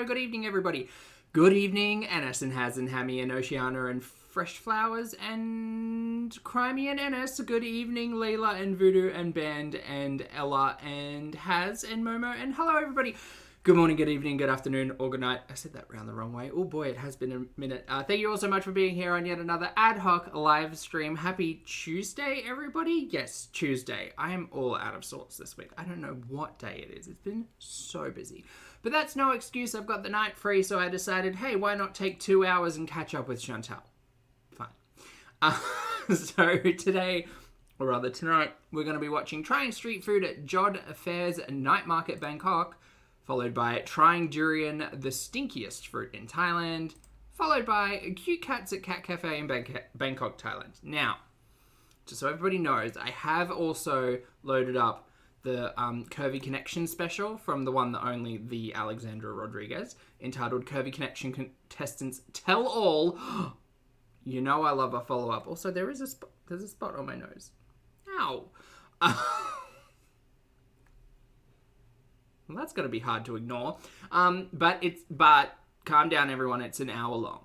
good evening, everybody. Good evening, Ennis and Haz and Hammy and Oceana and Fresh Flowers and Crimey and Ennis. Good evening, Leila and Voodoo and Band and Ella and Haz and Momo. And hello, everybody. Good morning, good evening, good afternoon, or good night. I said that round the wrong way. Oh boy, it has been a minute. Thank you all so much for being here on yet another ad hoc live stream. Happy Tuesday, everybody. Yes, Tuesday. I am all out of sorts this week. I don't know what day it is. It's been so busy. But that's no excuse. I've got the night free, so I decided, hey, why not take 2 hours and catch up with Chantal? Fine. So today, or rather tonight, we're going to be watching Trying Street Food at JODD Fair's Night Market, Bangkok, followed by Trying Durian, the stinkiest fruit in Thailand, followed by Cute Cats at Cat Cafe in Bangkok, Thailand. Now, just so everybody knows, I have also loaded up the Curvy Connection special from the one that only the Alexandra Rodriguez, entitled Curvy Connection Contestants Tell All. You know I love a follow-up. Also, there's a spot on my nose. Ow. Well, that's going to be hard to ignore. But calm down, everyone. It's an hour long.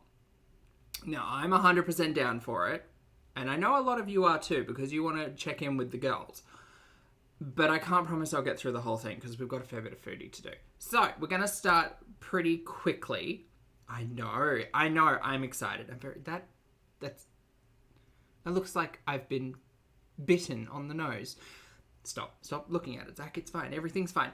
Now, I'm 100% down for it. And I know a lot of you are too, because you want to check in with the girls. But I can't promise I'll get through the whole thing, because we've got a fair bit of foodie to do. So, we're going to start pretty quickly. I know. I'm excited. That looks like I've been bitten on the nose. Stop looking at it, Zach. It's fine. Everything's fine.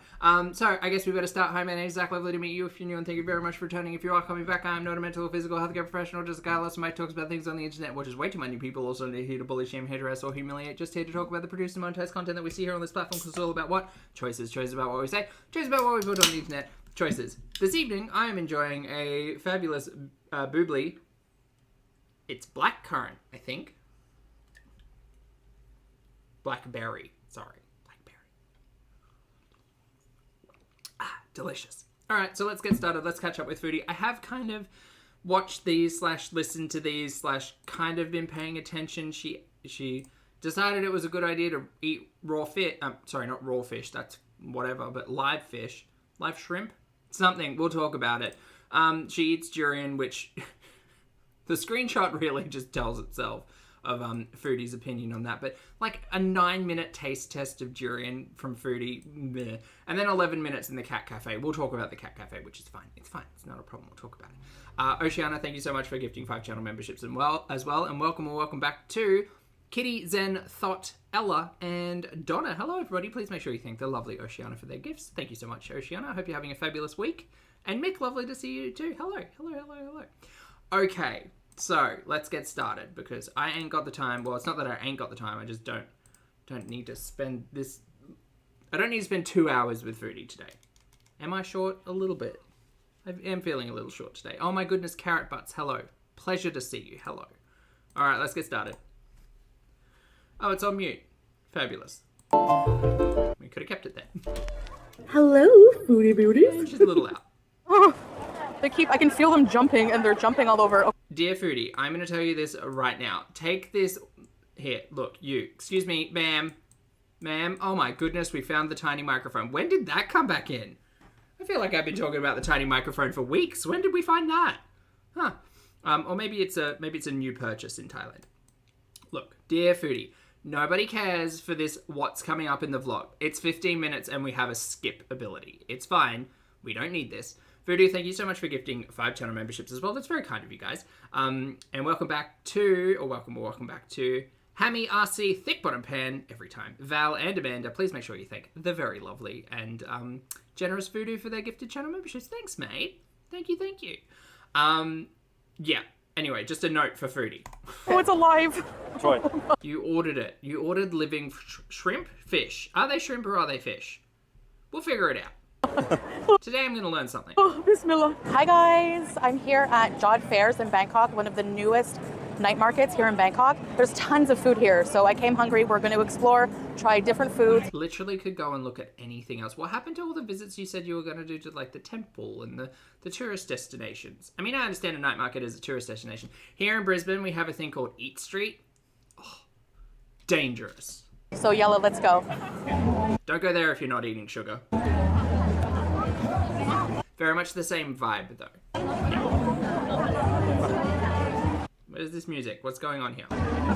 So I guess we better start. Hi, my name is Zach. Lovely to meet you. If you're new, and thank you very much for returning. If you are coming back, I am not a mental or physical healthcare professional, just a guy who loves to talks about things on the internet, watches way too many people, also not here to bully, shame, harass, or humiliate, just here to talk about the produced and monetized content that we see here on this platform, because it's all about what? Choices about what we say, choices about what we put on the internet, choices. This evening, I am enjoying a fabulous boobly. It's blackcurrant, I think. Blackberry. Sorry. Blackberry. Delicious. All right, so let's get started. Let's catch up with foodie. I have kind of watched these / listened to these / kind of been paying attention. She decided it was a good idea to eat raw fish. Sorry, not raw fish. That's whatever, but live fish. Live shrimp? Something. We'll talk about it. She eats durian, which the screenshot really just tells itself of Foodie's opinion on that, but like a 9-minute taste test of durian from Foodie, meh. And then 11 minutes in the Cat Cafe. We'll talk about the Cat Cafe, which is fine. It's fine. It's not a problem. We'll talk about it. Oceana, thank you so much for gifting 5 channel memberships and welcome back to Kitty, Zen, Thought, Ella, and Donna. Hello, everybody. Please make sure you thank the lovely Oceana for their gifts. Thank you so much, Oceana. I hope you're having a fabulous week. And Mick, lovely to see you too. Hello. Okay. So, let's get started, because I ain't got the time. Well, it's not that I ain't got the time. I just don't need to spend this. I don't need to spend 2 hours with Foodie today. Am I short? A little bit. I am feeling a little short today. Oh my goodness, Carrot Butts. Hello. Pleasure to see you. Hello. All right, let's get started. Oh, it's on mute. Fabulous. We could have kept it there. Hello, Foodie Beauties. Yeah, she's a little out. Oh, I can feel them jumping, and they're jumping all over. Oh. Dear Foodie, I'm going to tell you this right now. Take this. Here, look, you. Excuse me, ma'am. Ma'am. Oh my goodness, we found the tiny microphone. When did that come back in? I feel like I've been talking about the tiny microphone for weeks. When did we find that? Huh. Or maybe it's a new purchase in Thailand. Look, dear Foodie, nobody cares for this what's coming up in the vlog. It's 15 minutes and we have a skip ability. It's fine. We don't need this. Voodoo, thank you so much for gifting 5 channel memberships as well. That's very kind of you guys. And welcome back to Hammy, RC, Thick Bottom Pan, every time. Val and Amanda, please make sure you thank the very lovely and generous Voodoo for their gifted channel memberships. Thanks, mate. Thank you. Yeah. Anyway, just a note for Foodie. Oh, it's alive. Troy. You ordered it. You ordered living shrimp? Fish. Are they shrimp or are they fish? We'll figure it out. Today I'm going to learn something. Oh, Bismillah. Hi guys, I'm here at JODD Fairs in Bangkok, one of the newest night markets here in Bangkok. There's tons of food here, so I came hungry. We're going to explore, try different foods. Literally could go and look at anything else. What happened to all the visits you said you were going to do to like the temple and the tourist destinations? I mean, I understand a night market is a tourist destination. Here in Brisbane, we have a thing called Eat Street. Oh, dangerous. So Yella, let's go. Don't go there if you're not eating sugar. Very much the same vibe, though. What is this music? What's going on here?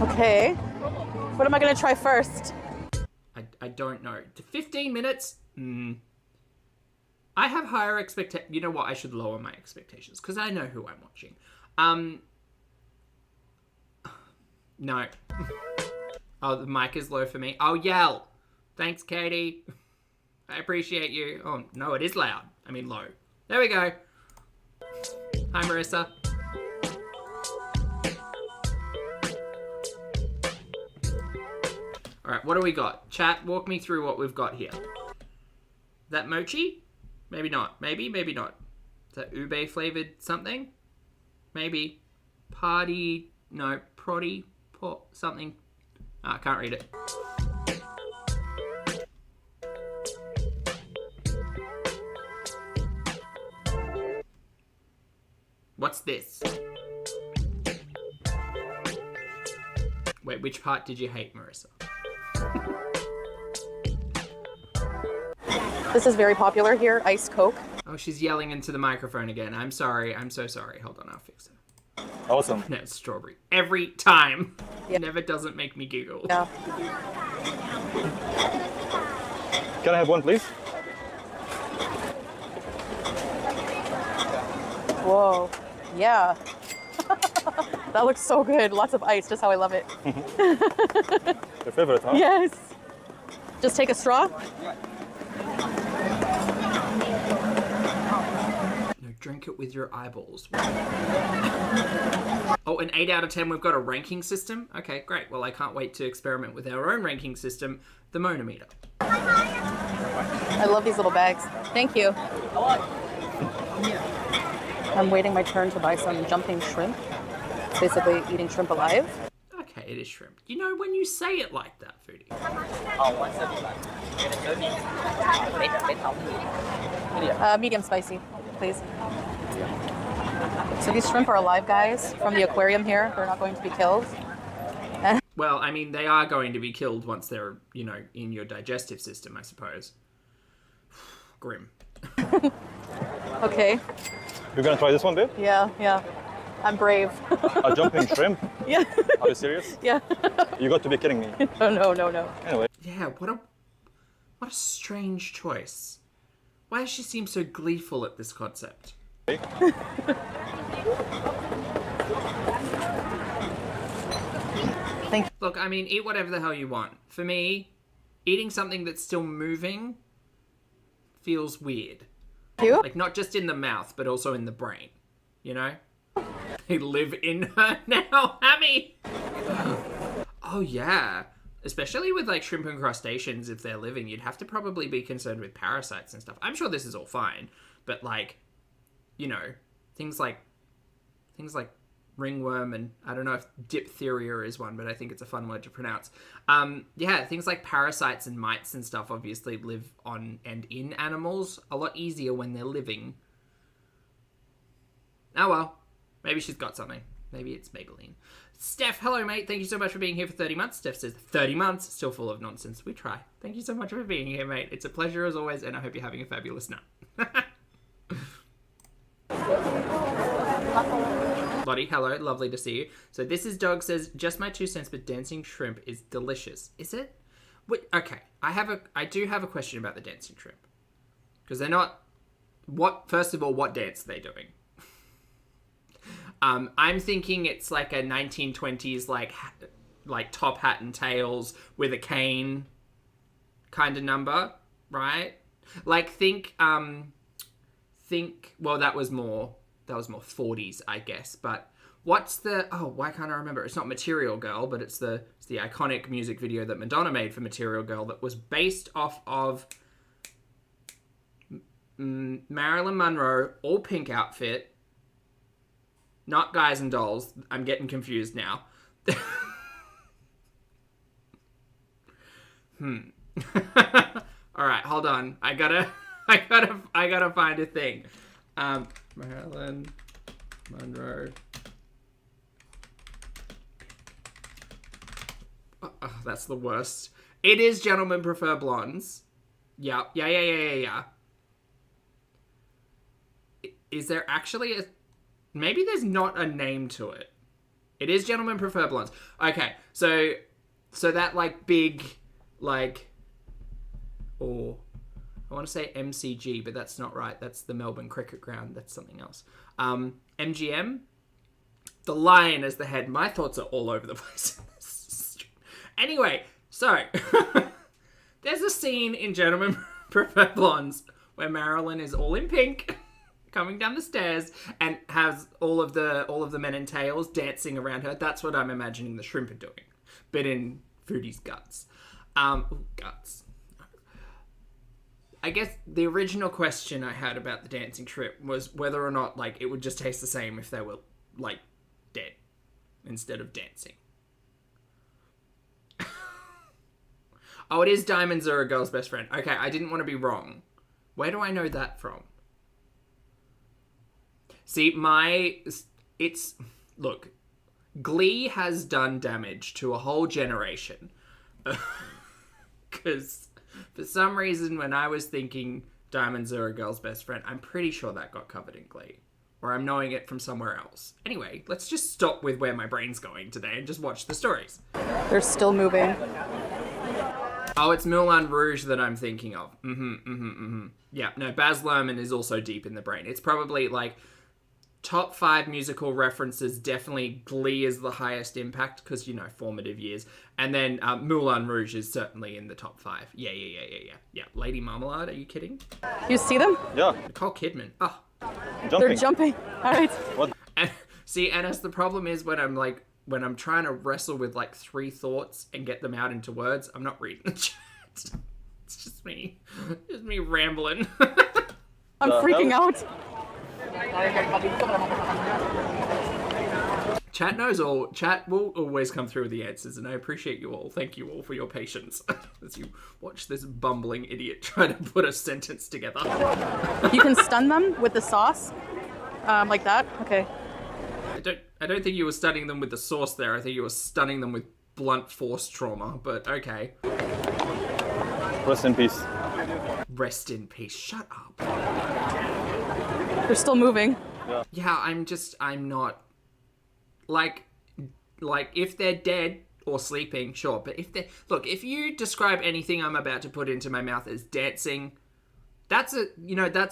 Okay. What am I gonna try first? I don't know. 15 minutes? I have higher expectations. You know what? I should lower my expectations because I know who I'm watching. No. Oh, the mic is low for me. I'll yell. Thanks, Katie. I appreciate you. Oh, no, it is loud. I mean low. There we go. Hi, Marissa. All right, what do we got? Chat, walk me through what we've got here. That mochi? Maybe not. Maybe, maybe not. Is that ube flavored something? Maybe. Party, no, proddy, something. I can't read it. What's this? Wait, which part did you hate, Marissa? This is very popular here, iced Coke. Oh, she's yelling into the microphone again. I'm sorry. I'm so sorry. Hold on, I'll fix it. Awesome. No, it's strawberry. Every time. Yeah. Never doesn't make me giggle. Yeah. Can I have one, please? Whoa. Yeah. That looks so good. Lots of ice, just how I love it. Your favorite, huh? Yes. Just take a straw. No, drink it with your eyeballs. Oh, an 8 out of 10. We've got a ranking system. Okay, great. Well, I can't wait to experiment with our own ranking system, the Monometer. I love these little bags. Thank you. I'm waiting my turn to buy some jumping shrimp. It's basically eating shrimp alive. Okay, it is shrimp. You know, when you say it like that, Foodie. Medium spicy, please. So these shrimp are alive, guys, from the aquarium here. They're not going to be killed. Well, I mean, they are going to be killed once they're, you know, in your digestive system, I suppose. Grim. Okay. You're gonna try this one, babe? Yeah, yeah. I'm brave. A jumping shrimp? Yeah. Are you serious? Yeah. You got to be kidding me. No. Anyway. Yeah, what a strange choice. Why does she seem so gleeful at this concept? Look, I mean, eat whatever the hell you want. For me, eating something that's still moving feels weird. You? Like, not just in the mouth, but also in the brain. You know? They live in her now, Hammy! Oh, yeah. Especially with, like, shrimp and crustaceans, if they're living, you'd have to probably be concerned with parasites and stuff. I'm sure this is all fine, but, like, you know, things like ringworm, and I don't know if diphtheria is one, but I think it's a fun word to pronounce. Yeah, things like parasites and mites and stuff obviously live on and in animals a lot easier when they're living. Oh well, maybe she's got something. Maybe it's Maybelline. Steph, hello mate, thank you so much for being here for 30 months. Steph says 30 months, still full of nonsense. We try. Thank you so much for being here, mate. It's a pleasure as always, and I hope you're having a fabulous night. Lottie, hello, lovely to see you. So this is Dog says, just my 2 cents, but dancing shrimp is delicious. Is it? Wait, okay, I do have a question about the dancing shrimp. Because they're not, first of all, what dance are they doing? I'm thinking it's like a 1920s, like top hat and tails with a cane kind of number, right? Like well, that was more 40s, I guess. But what's the, why can't I remember? It's not Material Girl, but it's the iconic music video that Madonna made for Material Girl that was based off of Marilyn Monroe, all pink outfit. Not Guys and Dolls. I'm getting confused now. All right, hold on. I gotta find a thing. Marilyn Monroe. Oh, that's the worst. It is Gentlemen Prefer Blondes. Yeah. is there actually a... Maybe there's not a name to it. It is gentlemen prefer blondes. Okay, so that like big, like, or I want to say MCG, but that's not right. That's the Melbourne Cricket Ground. That's something else. MGM, the lion as the head. My thoughts are all over the place. Anyway, so there's a scene in Gentlemen Prefer Blondes where Marilyn is all in pink, coming down the stairs, and has all of the men in tails dancing around her. That's what I'm imagining the shrimp are doing, but in Foodie's guts. Guts. I guess the original question I had about the dancing shrimp was whether or not like it would just taste the same if they were like dead instead of dancing. Oh, it is diamonds are a girl's best friend. Okay, I didn't want to be wrong. Where do I know that from? See, look, Glee has done damage to a whole generation. Because for some reason, when I was thinking diamonds are a girl's best friend, I'm pretty sure that got covered in Glee. Or I'm knowing it from somewhere else. Anyway, let's just stop with where my brain's going today and just watch the stories. They're still moving. Oh, it's Moulin Rouge that I'm thinking of. Yeah, no, Baz Luhrmann is also deep in the brain. It's probably like top 5 musical references. Definitely Glee is the highest impact because, you know, formative years. And then Moulin Rouge is certainly in the top 5. Yeah. Lady Marmalade, are you kidding? You see them? Yeah. Nicole Kidman. Oh. Jumping. They're jumping. All right. What? And as the problem is when I'm trying to wrestle with like 3 thoughts and get them out into words, I'm not reading the chat. It's just me rambling. I'm freaking out. Chat knows all. Chat will always come through with the answers, and I appreciate you all. Thank you all for your patience as you watch this bumbling idiot try to put a sentence together. You can stun them with the sauce, like that. Okay. I don't think you were stunning them with the sauce there. I think you were stunning them with blunt force trauma, but okay. Rest in peace. Rest in peace. Shut up. They're still moving. Yeah, I'm not... Like, if they're dead or sleeping, sure. But if you describe anything I'm about to put into my mouth as dancing, that's a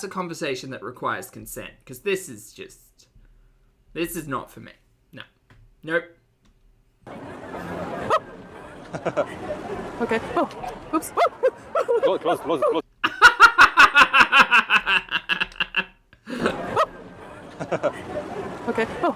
conversation that requires consent. Because this is not for me. No. Nope. Okay. Oh, oops. Close. Okay. Oh.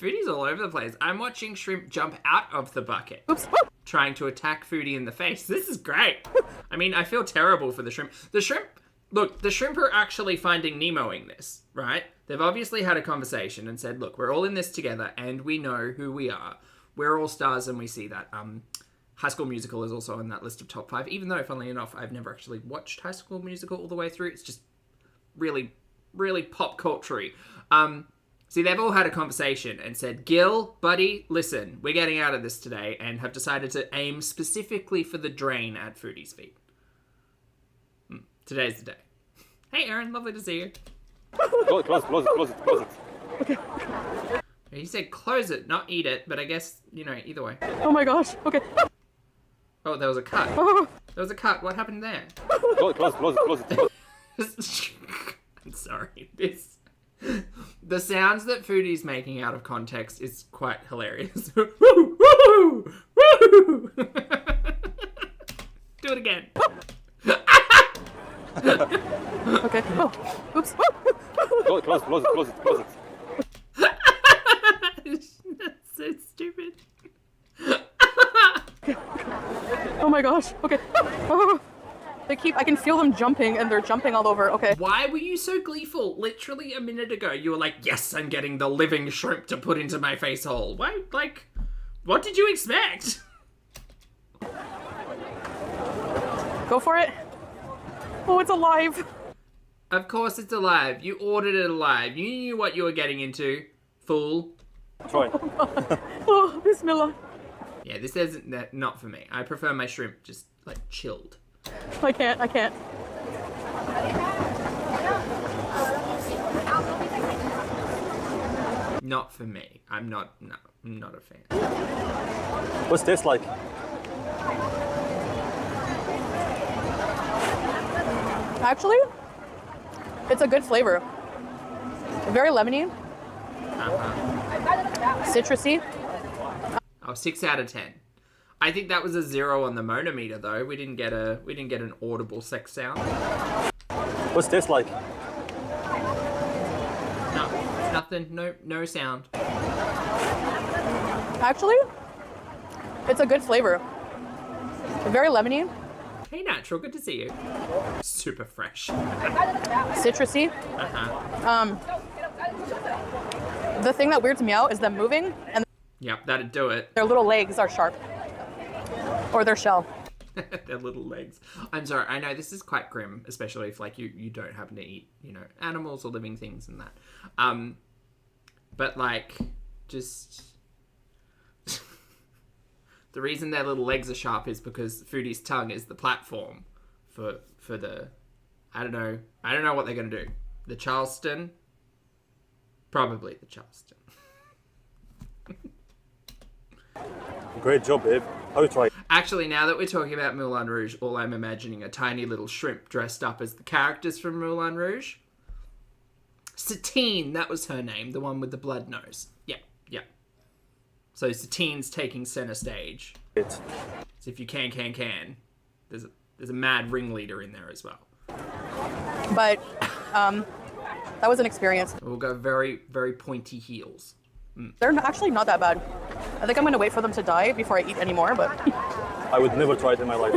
Foodie's all over the place. I'm watching shrimp jump out of the bucket. Oops. Trying to attack Foodie in the face. This is great. I mean, I feel terrible for the shrimp. The shrimp are actually finding Nemoing this, right? They've obviously had a conversation and said, look, we're all in this together and we know who we are. We're all stars and we see that. High School Musical is also in that list of top 5, even though, funnily enough, I've never actually watched High School Musical all the way through. It's just really, really pop culture-y. See, they've all had a conversation and said, Gil, buddy, listen, we're getting out of this today, and have decided to aim specifically for the drain at Foodie's feet. Today's the day. Hey, Aaron, lovely to see you. Close it. Okay. He said close it, not eat it, but I guess, either way. Oh my gosh. Okay. Oh, there was a cut. Oh. There was a cut. What happened there? Close it. I'm sorry. The sounds that Foodie's making out of context is quite hilarious. Woo! Woo! Woo! Do it again. Okay. Oh. Oops. Close it. That's so stupid. Oh my gosh. Okay. Oh. I can feel them jumping, and they're jumping all over. Okay. Why were you so gleeful? Literally a minute ago, you were like, yes, I'm getting the living shrimp to put into my face hole. Why, what did you expect? Go for it. Oh, it's alive. Of course it's alive. You ordered it alive. You knew what you were getting into, fool. Try. Oh, Bismillah. Yeah, this isn't not for me. I prefer my shrimp just, chilled. I can't. Not for me. I'm not a fan. What's this like? Actually, it's a good flavor. Very lemony, citrusy. Oh, 6 out of 10. I think that was a 0 on the monometer though. We didn't get an audible sex sound. What's this like? No, nothing. No sound. Actually, it's a good flavor. Very lemony, Hey, Natural, good to see you. Super fresh. citrusy. The thing that weirds me out is them moving and Yep, that'd do it. their little legs are sharp. Or their shell. Their little legs. I'm sorry, I know this is quite grim, especially if like you don't happen to eat, animals or living things and that. But like, just the reason their little legs are sharp is because Foodie's tongue is the platform for the I don't know what they're gonna do. The Charleston? Probably the Charleston. Great job, babe. How you try? Actually, now that we're talking about Moulin Rouge, all I'm imagining are tiny little shrimp dressed up as the characters from Moulin Rouge. Satine, that was her name, the one with the blood nose. Yeah. So Satine's taking center stage. It. So if you can, there's a mad ringleader in there as well. But that was an experience. We'll go very, very pointy heels. They're actually not that bad. I think I'm gonna wait for them to die before I eat any more, but I would never try it in my life.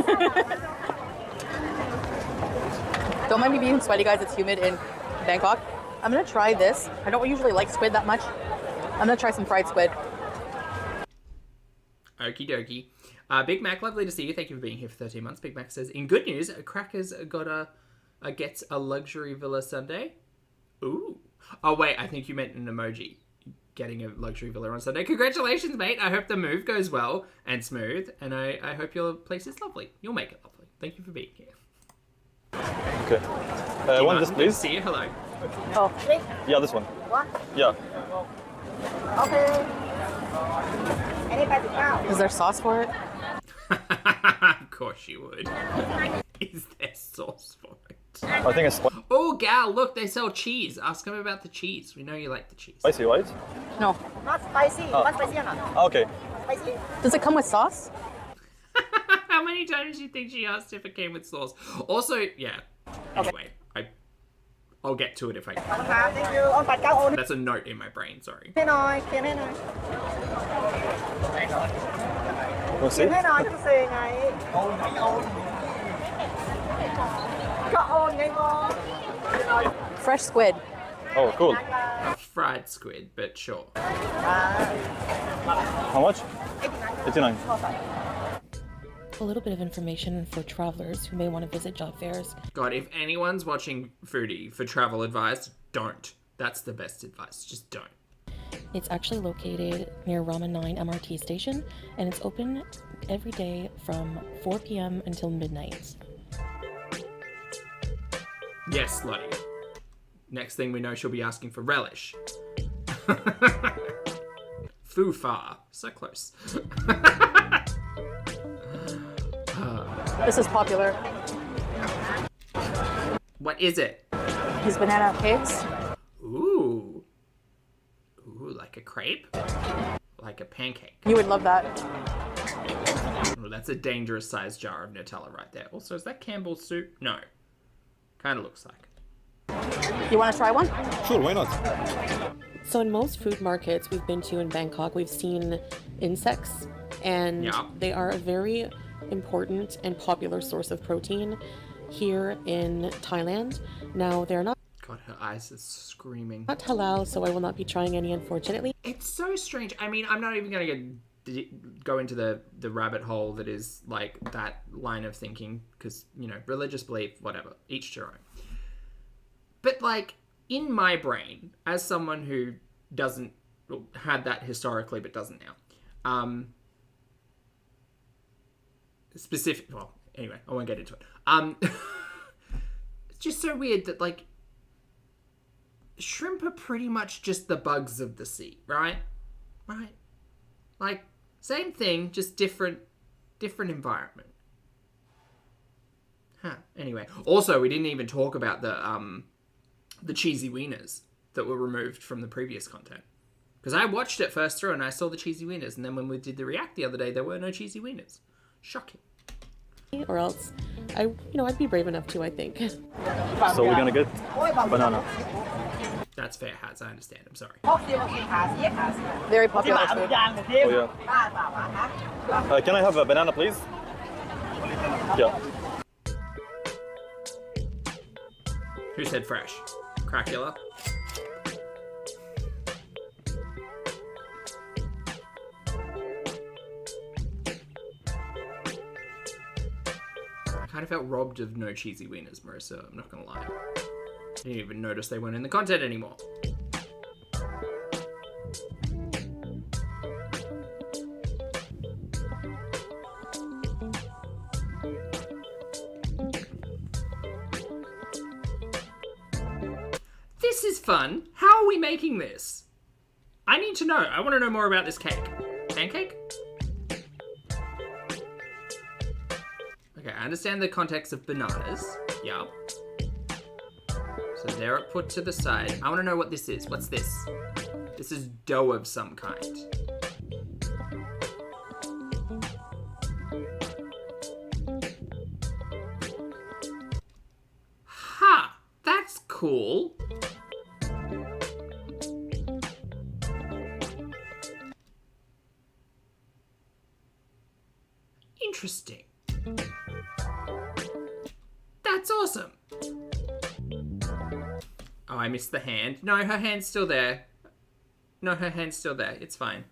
don't mind me being sweaty, guys. It's humid in Bangkok. I'm gonna try this. I don't usually like squid that much. I'm gonna try some fried squid. Okie dokie. Big Mac, lovely to see you. Thank you for being here for 13 months. Big Mac says, in good news, Crackers gets a luxury villa Sunday. Ooh. Oh, wait, I think you meant an emoji. Getting a luxury villa on Sunday. Congratulations, mate. I hope the move goes well and smooth, and I hope your place is lovely. You'll make it lovely. Thank you for being here. Okay. One of this, Good to please. see you. Hello. Oh, Yeah, this one. What? Yeah. Okay. Any paprika? is there sauce for it? Of course you would. Is there sauce for it? I think it's Oh, gal, look, they sell cheese. Ask them about the cheese. We know you like the cheese. spicy, right? No. Not spicy. Not spicy or not? Okay. Spicy. Does it come with sauce? How many times do you think she asked if it came with sauce? Also, yeah. Anyway, I'll get to it if I can. Thank you. Ôn phạt cao ôn That's a note in my brain, sorry. thế nói, kiếm thế nói. Wanna see? Kiếm thế nói cho xì này. Có ôn ngay ngon. Fresh squid. Oh, cool. Fried squid, but sure. How much? 89. A little bit of information for travelers who may want to visit job fairs. God, if anyone's watching Foodie for travel advice, don't. That's the best advice. Just don't. It's actually located near Rama 9 MRT station, and it's open every day from 4 p.m. until midnight. Yes, Lottie. Next thing we know, she'll be asking for relish. Foo far. So close. This is popular. What is it? These banana cakes. Ooh. Ooh, like a crepe? Like a pancake. You would love that. Ooh, that's a dangerous sized jar of Nutella right there. Also, is that Campbell's soup? No. Kind of looks like. You want to try one? Sure, why not? So in most food markets we've been to in Bangkok, we've seen insects, and Yeah. they are a very important and popular source of protein here in Thailand. Now, they're not God, her eyes are screaming. halal, so I will not be trying any, unfortunately. It's so strange. I mean, I'm not even going to go into the rabbit hole that is like that line of thinking because, religious belief, whatever, each to their own. But like in my brain, as someone who had that historically but doesn't now, well, anyway, I won't get into it. It's just so weird that like shrimp are pretty much just the bugs of the sea, right? Right? Like, same thing, just different environment. Huh. Anyway, also we didn't even talk about the cheesy wieners that were removed from the previous content. Because I watched it first through and I saw the cheesy wieners, and then when we did the react the other day, there were no cheesy wieners. Shocking. Or else, I'd be brave enough to, I think. So we're gonna get banana. That's fair, Hats. I understand. I'm sorry. Very popular food. Oh yeah. Can I have a banana, please? Yeah. Who said fresh? Cracula? I kind of felt robbed of no cheesy wieners, Marissa. I'm not gonna lie. I didn't even notice they weren't in the content anymore. This is fun. How are we making this? I need to know. I want to know more about this cake. Pancake? Okay, I understand the context of bananas. Yeah. So they're put to the side. I want to know what this is. What's this? This is dough of some kind. Ha! That's cool. Interesting. That's awesome. Oh, I missed the hand. No, her hand's still there. No, her hand's still there. It's fine.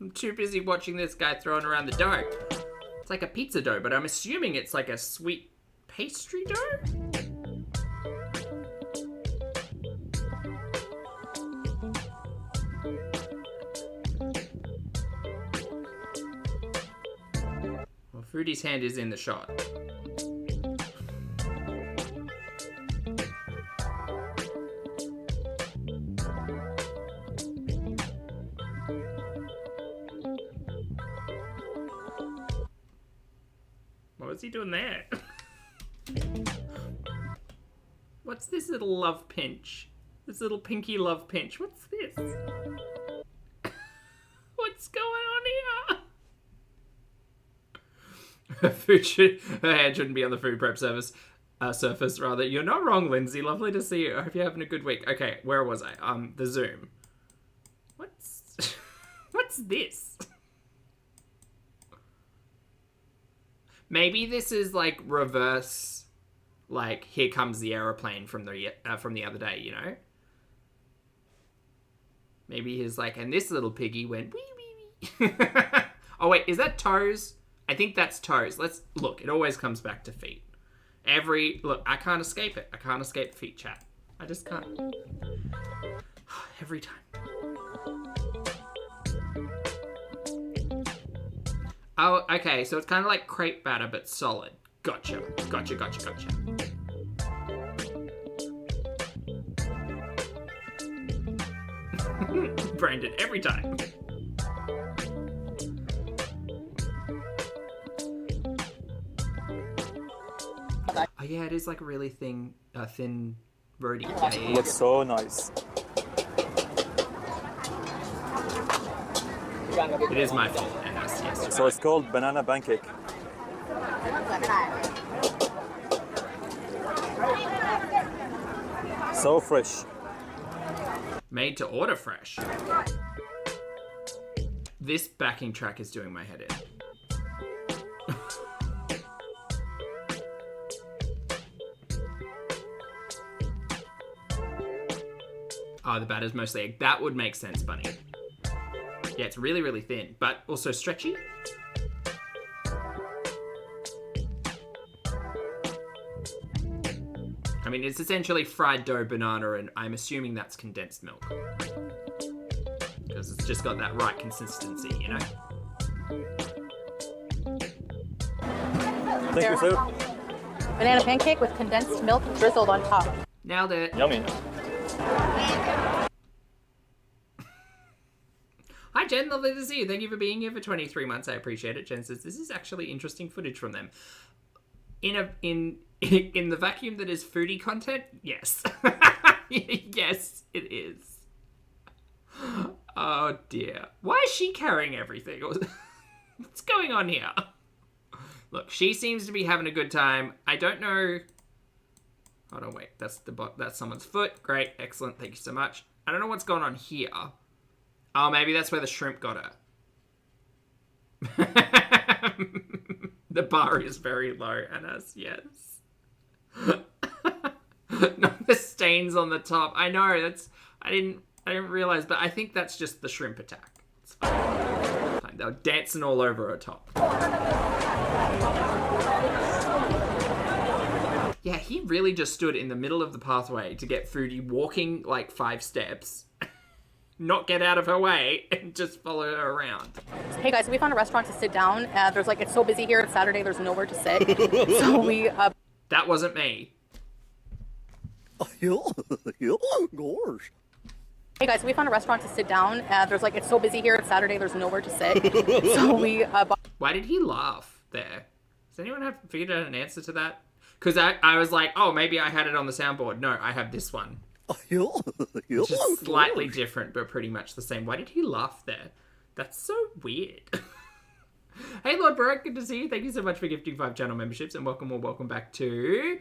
I'm too busy watching this guy throwing around the dough. It's like a pizza dough, but I'm assuming it's like a sweet pastry dough? Well, Foodie's hand is in the shot. What's he doing there? What's this little love pinch? This little pinky love pinch. What's this? What's going on here? Her hand shouldn't be on the food prep surface. Rather. You're not wrong, Lindsay. Lovely to see you. I hope you're having a good week. Okay, where was I? The Zoom. What's this? Maybe this is like reverse, like here comes the aeroplane from the other day, you know? Maybe he's like, and this little piggy went wee wee wee. Oh wait, is that toes? I think that's toes. Let's look. It always comes back to feet. Look, I can't escape it. I can't escape feet chat. I just can't. Every time. Oh, okay, so it's kind of like crepe batter, but solid. Gotcha. Brandon, every time. Oh yeah, it is like a really thin roadie. Yeah. Looks so nice. It is my fault. Yes. So it's called banana pancake. So fresh. Made to order fresh. This backing track is doing my head in. Oh, the batter's mostly egg. That would make sense, Bunny. Yeah, it's really, really thin, but also stretchy. I mean, it's essentially fried dough, banana, and I'm assuming that's condensed milk. Because it's just got that right consistency, you know? Thank you, sir. Banana pancake with condensed milk drizzled on top. Nailed it. Yummy. Hi Jen, lovely to see you. Thank you for being here for 23 months. I appreciate it. Jen says this is actually interesting footage from them. In the vacuum that is foodie content, yes. Yes, it is. Oh dear. Why is she carrying everything? What's going on here? Look, she seems to be having a good time. I don't know. Hold on, wait. That's someone's foot. Great, excellent. Thank you so much. I don't know what's going on here. Oh, maybe that's where the shrimp got her. The bar is very low, Anas. Yes. Not the stains on the top. I know. I didn't realize, but I think that's just the shrimp attack. It's fine. They're dancing all over her top. Yeah, he really just stood in the middle of the pathway to get Foodie walking like 5 steps, not get out of her way, and just follow her around. Hey guys, we found a restaurant to sit down. It's so busy here. It's Saturday. There's nowhere to sit. So we. That wasn't me. Gosh. Hey guys, we found a restaurant to sit down. It's so busy here. It's Saturday. There's nowhere to sit. So we. Why did he laugh there? Does anyone have figured out an answer to that? Because I was like, oh, maybe I had it on the soundboard. No, I have this one. Which is slightly different, but pretty much the same. Why did he laugh there? That's so weird. Hey, Lord Barak, good to see you. Thank you so much for gifting 5 channel memberships, and welcome back to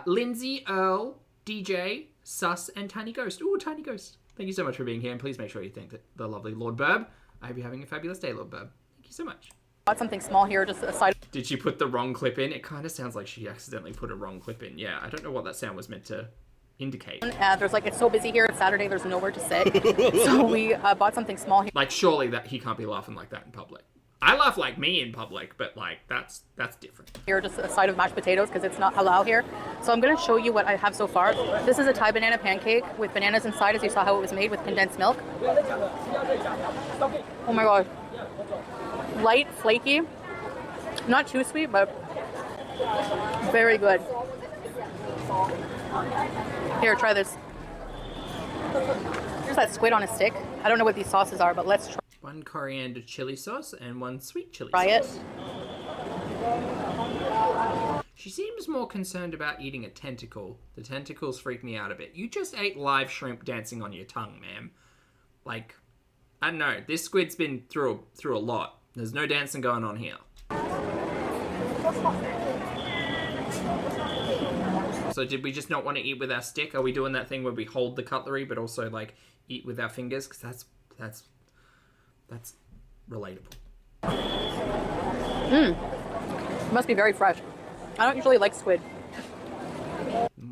Lindsay, Earl, DJ, Sus, and Tiny Ghost. Ooh, Tiny Ghost. Thank you so much for being here, and please make sure you thank the lovely Lord Burb. I hope you're having a fabulous day, Lord Burb. Thank you so much. Bought something small here, just aside. Did she put the wrong clip in? It kind of sounds like she accidentally put a wrong clip in. Yeah, I don't know what that sound was meant to indicate. It's so busy here. It's Saturday. There's nowhere to sit. So we bought something small here. Like, surely that he can't be laughing like that in public. I laugh like me in public, but like that's different. Here, just a side of mashed potatoes because it's not halal here. So I'm going to show you what I have so far. This is a Thai banana pancake with bananas inside, as you saw how it was made with condensed milk. Oh my god. Light, flaky. Not too sweet, but very good. Here, try this. Here's that squid on a stick. I don't know what these sauces are, but let's try. 1 coriander chili sauce and 1 sweet chili Try sauce. It. She seems more concerned about eating a tentacle. The tentacles freak me out a bit. You just ate live shrimp dancing on your tongue, ma'am. Like, I don't know. This squid's been through a lot. There's no dancing going on here. So did we just not want to eat with our stick? Are we doing that thing where we hold the cutlery but also like eat with our fingers? Because that's relatable. It must be very fresh. I don't usually like squid.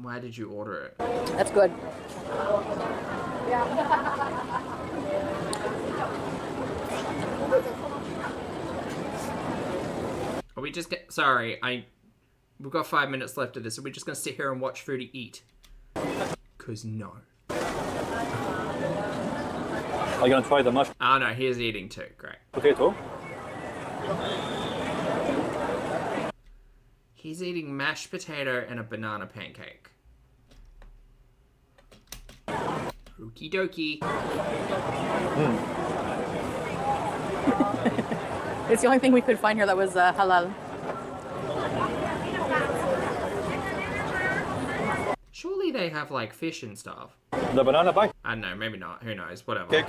Why did you order it? That's good. Are we just sorry, we've got 5 minutes left of this. Are we just gonna sit here and watch Foodie eat? Cause no. Are you gonna try the mashed Oh no, he's eating too. Great. potato? He's eating mashed potato and a banana pancake. Okie dokie. It's the only thing we could find here that was halal. Surely they have like fish and stuff. The banana pancake. I don't know, maybe not. Who knows? Whatever. Cake.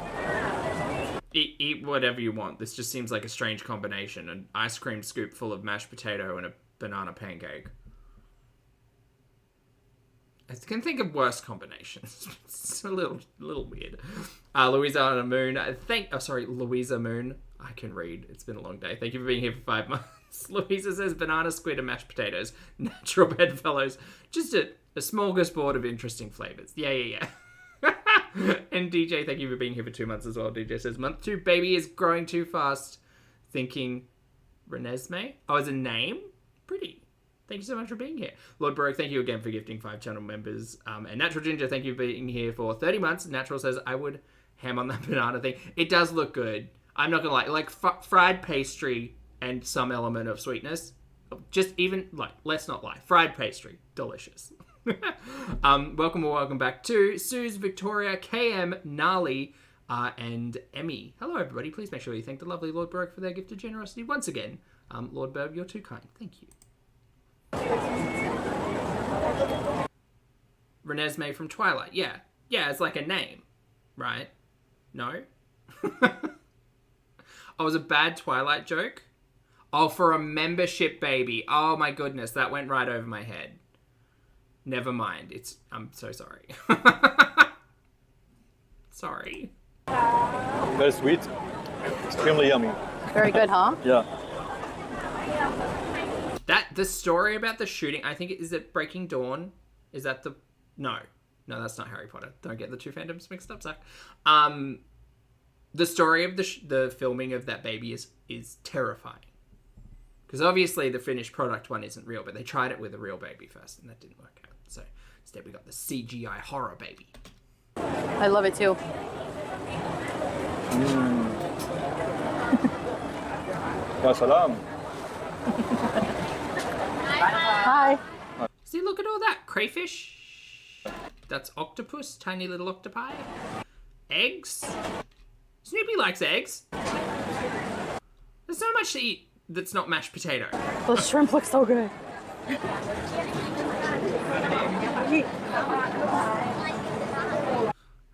Eat whatever you want. This just seems like a strange combination. An ice cream scoop full of mashed potato and a banana pancake. I can think of worse combinations. It's a little weird. Louisa Moon. Louisa Moon. I can read. It's been a long day. Thank you for being here for 5 months. Louisa says banana, squid, and mashed potatoes. Natural bedfellows. Just a smorgasbord of interesting flavors. Yeah. And DJ, thank you for being here for 2 months as well. DJ says, month 2, baby is growing too fast. Thinking Renesmee? Oh, as a name? Pretty. Thank you so much for being here. Lord Baroque, thank you again for gifting 5 channel members. And Natural Ginger, thank you for being here for 30 months. Natural says, I would ham on that banana thing. It does look good. I'm not gonna lie. Like fried pastry and some element of sweetness. Just even, like, let's not lie. Fried pastry. Delicious. Welcome back to Suze, Victoria, KM, Gnarly, and Emmy. Hello, everybody. Please make sure you thank the lovely Lord Berg for their gift of generosity once again. Lord Berg, you're too kind. Thank you. Renesmee from Twilight. Yeah, it's like a name, right? No? Oh, it was a bad Twilight joke? Oh, for a membership baby. Oh my goodness, that went right over my head. Never mind. I'm so sorry. Sorry. Very sweet. Extremely yummy. Very good, huh? Yeah. The story about the shooting, I think, is it Breaking Dawn? Is that the... No, that's not Harry Potter. Don't get the two fandoms mixed up, Zach. The story of the filming of that baby is terrifying. Because obviously the finished product one isn't real, but they tried it with a real baby first, and that didn't work out. So instead we got the CGI horror baby. I love it too. Ya salam. Hi. See, look at all that. Crayfish. That's octopus. Tiny little octopi. Eggs. Snoopy likes eggs. There's so much to eat that's not mashed potato. Those shrimp look so good.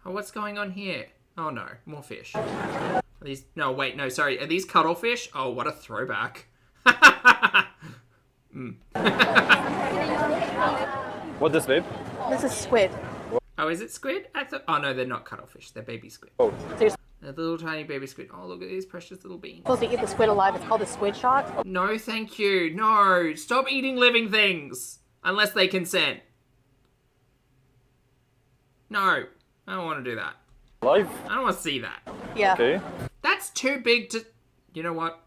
Oh, what's going on here? Oh no, more fish. Are these... No, wait, no, sorry. Are these cuttlefish? Oh, what a throwback. What's this, babe? This is squid. Oh, is it squid? Oh no, they're not cuttlefish. They're baby squid. Oh. So you're They're little tiny baby squid. Oh, look at these precious little beans. supposed to eat the squid alive. It's called a squid shot. No, thank you. No, stop eating living things. Unless they consent. No, I don't want to do that. Live? I don't want to see that. Yeah. Okay. That's too big to... You know what?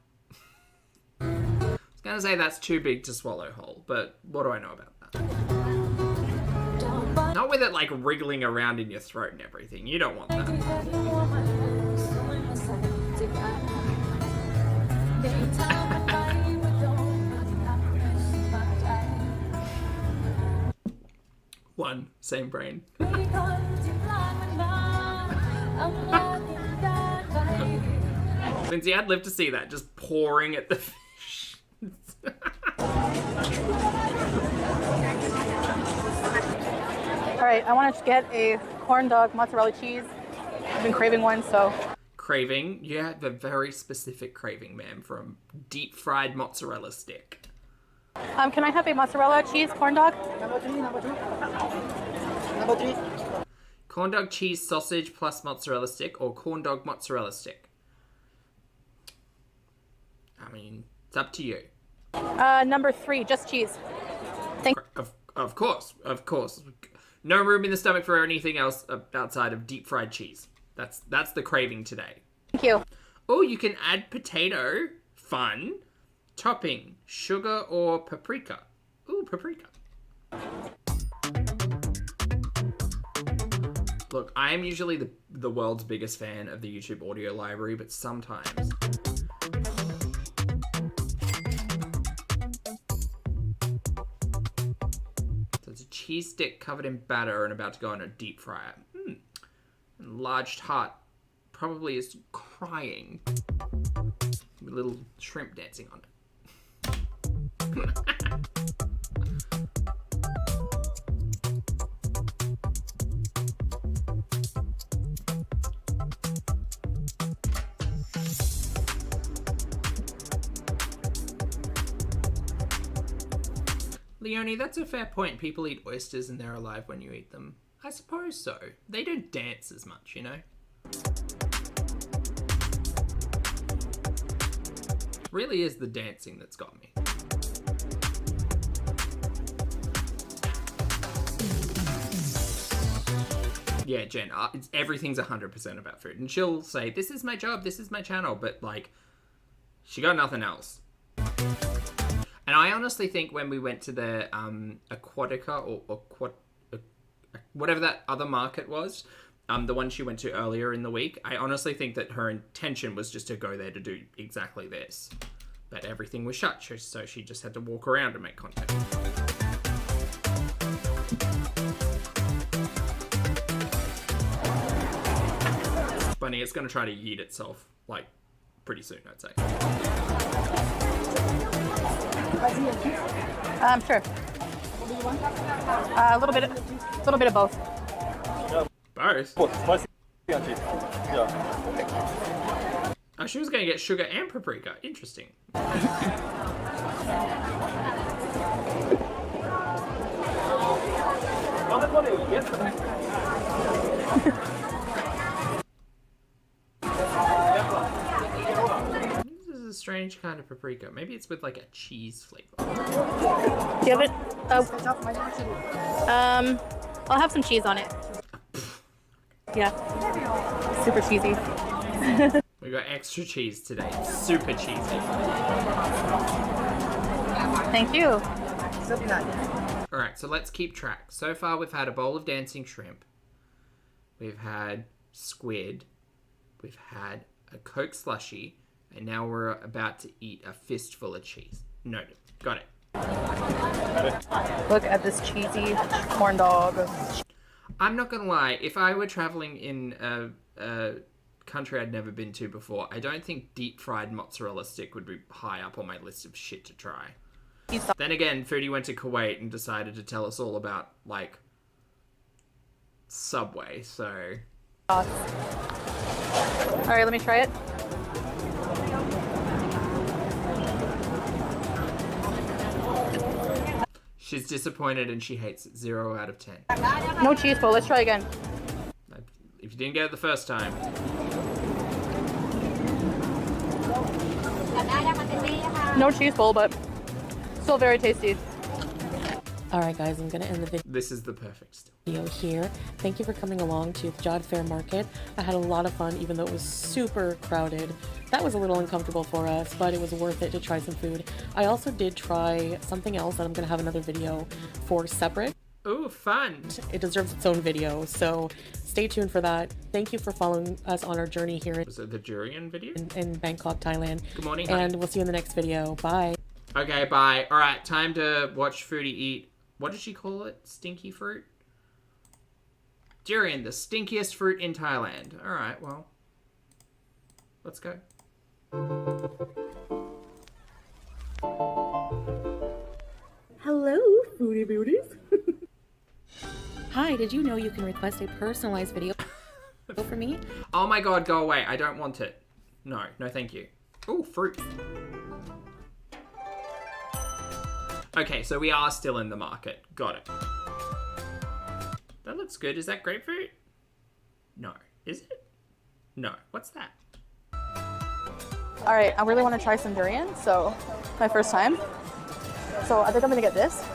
I was going to say that's too big to swallow whole, but what do I know about that? Not with it, like, wriggling around in your throat and everything. You don't want that. One, same brain. Lindsay, I'd live to see that, just pouring at the fish. All right, I want to get a corn dog mozzarella cheese. I've been craving one, so. Craving? You have a very specific craving, ma'am, from deep fried mozzarella stick. Can I have a mozzarella cheese corn dog? Corn dog cheese sausage plus mozzarella stick or corn dog mozzarella stick? I mean, it's up to you. Number 3, just cheese. Of course. No room in the stomach for anything else outside of deep fried cheese. That's the craving today. Thank you. Oh, you can add potato. Fun. Topping, sugar or paprika. Ooh, paprika. Look, I am usually the world's biggest fan of the YouTube audio library, but sometimes... So it's a cheese stick covered in batter and about to go in a deep fryer. Enlarged heart probably is crying with little shrimp dancing on it. Leonie, that's a fair point. People eat oysters and they're alive when you eat them. I suppose so. They don't dance as much, you know? It really is the dancing that's got me. Yeah, Jen, everything's 100% about food. And she'll say, this is my job, this is my channel, but, like, she got nothing else. And I honestly think when we went to the Aquatica or whatever that other market was, the one she went to earlier in the week, I honestly think that her intention was just to go there to do exactly this. But everything was shut, so she just had to walk around and make content. 20. It's going to try to yeet itself, like, pretty soon, I'd say. Sure. A little bit of both. Both? What? Spicy and cheese. Yeah. Oh, she was going to get sugar and paprika. Interesting. This is a strange kind of paprika. Maybe it's with like a cheese flavor. Do you have it? I'll have some cheese on it. Yeah. Super cheesy. We got extra cheese today. Super cheesy. Thank you. Alright, so let's keep track. So far we've had a bowl of dancing shrimp. We've had squid. We've had a Coke slushie. And now we're about to eat a fistful of cheese. Noted. Got it. Look at this cheesy corn dog. I'm not gonna lie, if I were traveling in a country I'd never been to before, I don't think deep fried mozzarella stick would be high up on my list of shit to try. Then again, Foodie went to Kuwait and decided to tell us all about, like, Subway, so... Alright, let me try it. She's disappointed and she hates it. 0 out of 10. No cheese bowl. Let's try again. If you didn't get it the first time... No cheese bowl, but still very tasty. Alright guys, I'm gonna end the This is the perfect still. video here. Thank you for coming along to the JODD Fair Market. I had a lot of fun even though it was super crowded. That was a little uncomfortable for us, but it was worth it to try some food. I also did try something else that I'm gonna have another video for separate. Ooh, fun! It deserves its own video, so stay tuned for that. Thank you for following us on our journey here Was it the Durian video? in Bangkok, Thailand. Good morning, honey. And we'll see you in the next video. Bye. Okay, bye. Alright, time to watch Foodie eat. What did she call it? Stinky fruit? Durian, the stinkiest fruit in Thailand. Alright, well. Let's go. Hello, Foodie Beauties. Hi, did you know you can request a personalized video for me? Oh my god, go away. I don't want it. No, no thank you. Ooh, fruit. Okay, so we are still in the market. Got it. That looks good. Is that grapefruit? No. Is it? No. What's that? Alright, I really want to try some durian, so my first time. So I think I'm gonna get this.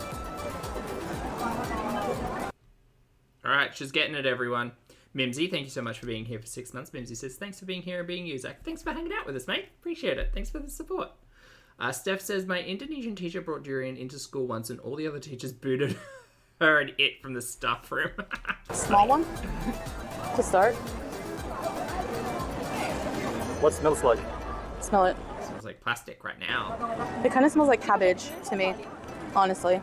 Alright, she's getting it, everyone. Mimsy, thank you so much for being here for 6 months. Mimsy says, thanks for being here and being you, Zach. Thanks for hanging out with us, mate. Appreciate it. Thanks for the support. Steph says, my Indonesian teacher brought durian into school once and all the other teachers booted her and it from the staff room. Small one to start. What smells like? Smell it. Smells like plastic right now. It kind of smells like cabbage to me, honestly.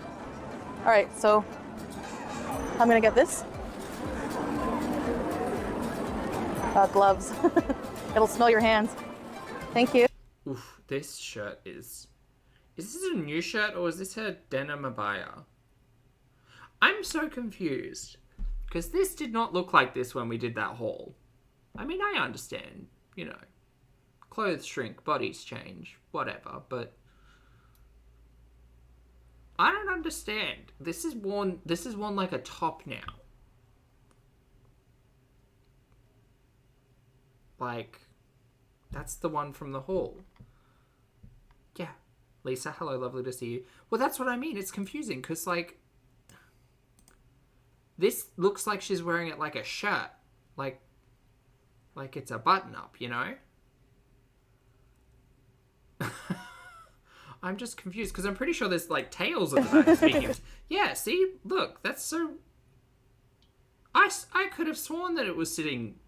Alright, so I'm gonna get this. Gloves. It'll smell your hands. Thank you. Oof, this shirt is this a new shirt or is this her denim abaya? I'm so confused. Because this did not look like this when we did that haul. I mean, I understand, you know. Clothes shrink, bodies change, whatever, but I don't understand. This is worn like a top now. Like, that's the one from the haul. Yeah. Lisa, hello, lovely to see you. Well, that's what I mean. It's confusing because, like, this looks like she's wearing it like a shirt. Like it's a button-up, you know? I'm just confused because I'm pretty sure there's, like, tails at the back. Speaking of... Yeah, see? Look, that's so... I could have sworn that it was sitting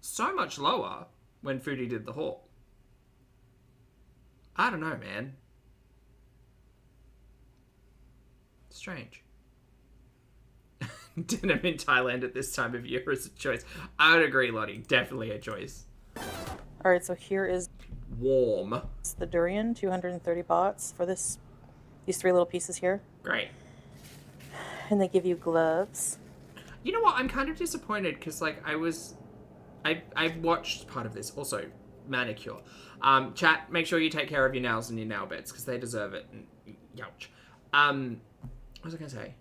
so much lower when Foodie did the haul. I don't know, man. Strange. denim in Thailand at this time of year is a choice. I would agree, Lottie. Definitely a choice. All right, so here is Warm. the durian, 230 bahts for these 3 little pieces here. Great. And they give you gloves. You know what? I'm kind of disappointed because, like, I watched part of this. Also, manicure. Chat, make sure you take care of your nails and your nail beds because they deserve it. Youch. What was I going to say?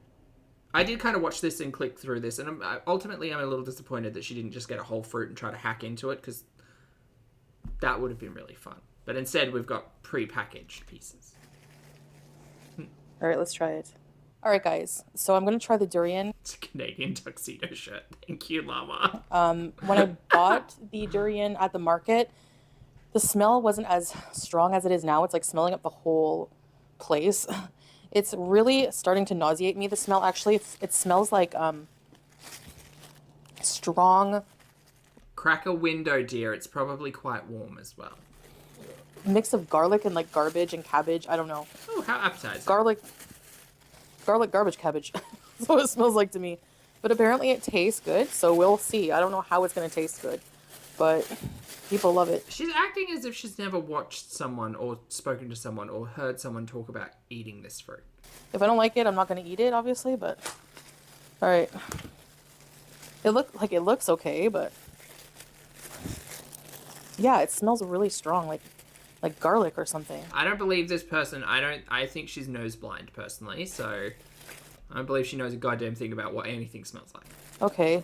I did kind of watch this and click through this, and ultimately I'm a little disappointed that she didn't just get a whole fruit and try to hack into it, because that would have been really fun. But instead we've got pre-packaged pieces. All right, let's try it. All right, guys. So I'm going to try the durian. It's a Canadian tuxedo shirt. Thank you, Llama. When I bought the durian at the market, the smell wasn't as strong as it is now. It's like smelling up the whole place. It's really starting to nauseate me, the smell, actually. It smells like strong... Crack a window, dear. It's probably quite warm as well. Mix of garlic and like garbage and cabbage. I don't know. Oh, how appetizing. Garlic, garbage, cabbage. That's what it smells like to me. But apparently it tastes good, so we'll see. I don't know how it's going to taste good, but people love it. She's acting as if she's never watched someone or spoken to someone or heard someone talk about eating this fruit. If I don't like it, I'm not going to eat it, obviously, but... All right. It looks okay, but... Yeah, it smells really strong, like garlic or something. I don't believe this person. I think she's nose blind, personally, so I don't believe she knows a goddamn thing about what anything smells like. Okay.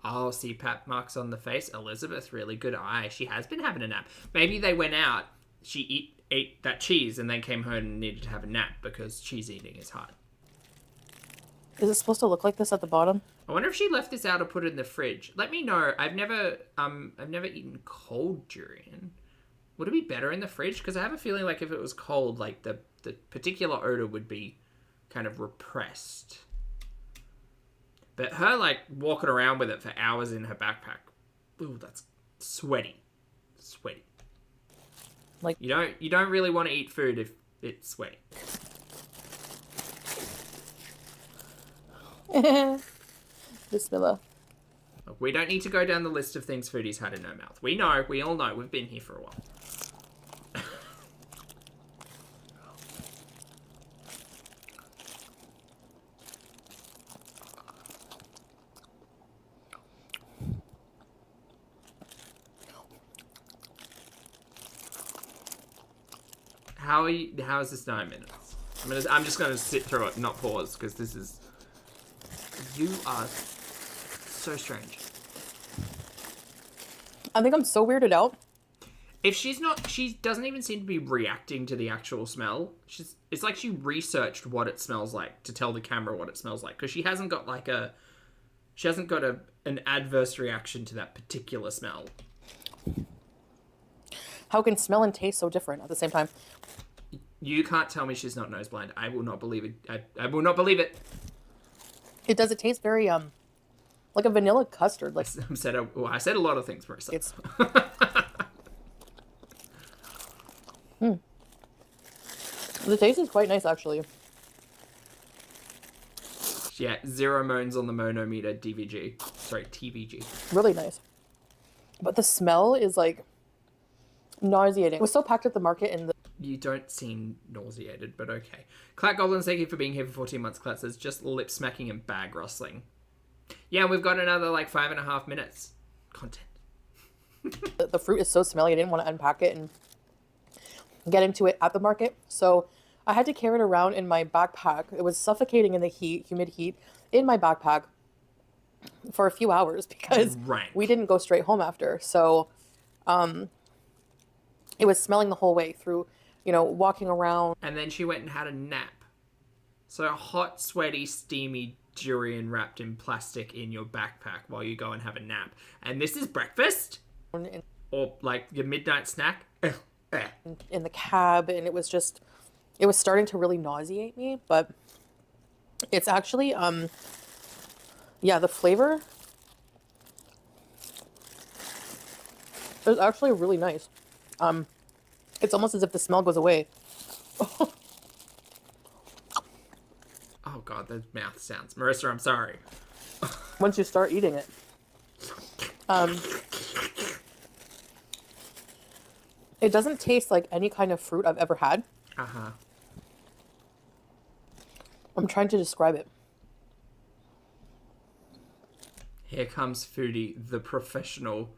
Oh, CPAP marks on the face. Elizabeth, really good eye. She has been having a nap. Maybe they went out, she ate that cheese, and then came home and needed to have a nap because cheese eating is hard. Is it supposed to look like this at the bottom? I wonder if she left this out or put it in the fridge. Let me know. I've never eaten cold durian. Would it be better in the fridge? Because I have a feeling like if it was cold, like the particular odor would be kind of repressed. But her like walking around with it for hours in her backpack, ooh, that's sweaty. Sweaty. Like you don't really want to eat food if it's sweaty. Bismillah. Look, we don't need to go down the list of things foodies had in her mouth. We all know, we've been here for a while. How is this 9 minutes? I'm just gonna sit through it and not pause, because this is... You are so strange. I think I'm so weirded out. If she doesn't even seem to be reacting to the actual smell. It's like she researched what it smells like to tell the camera what it smells like, because she hasn't got an adverse reaction to that particular smell. How can smell and taste so different at the same time? You can't tell me she's not nose blind. I will not believe it. I will not believe it. It does. It taste very like a vanilla custard. Like I said a lot of things for herself. It's The taste is quite nice, actually. Yeah, 0 moans on the monometer DVG. Sorry, TVG. Really nice. But the smell is like nauseating. It was so packed at the market and You don't seem nauseated, but okay. Clat Goblins, thank you for being here for 14 months. Clat says, just lip smacking and bag rustling. Yeah, we've got another, 5.5 minutes. Content. the fruit is so smelly, I didn't want to unpack it and get into it at the market. So I had to carry it around in my backpack. It was suffocating in the heat, humid heat, in my backpack for a few hours because we didn't go straight home after. So it was smelling the whole way through, walking around. And then she went and had a nap. So hot, sweaty, steamy durian wrapped in plastic in your backpack while you go and have a nap. And this is breakfast? Or your midnight snack? In the cab, and it was starting to really nauseate me, but it's actually, the flavor is actually really nice. It's almost as if the smell goes away. Oh god, those mouth sounds. Marissa, I'm sorry. once you start eating it. It doesn't taste like any kind of fruit I've ever had. Uh-huh. I'm trying to describe it. Here comes Foodie, the professional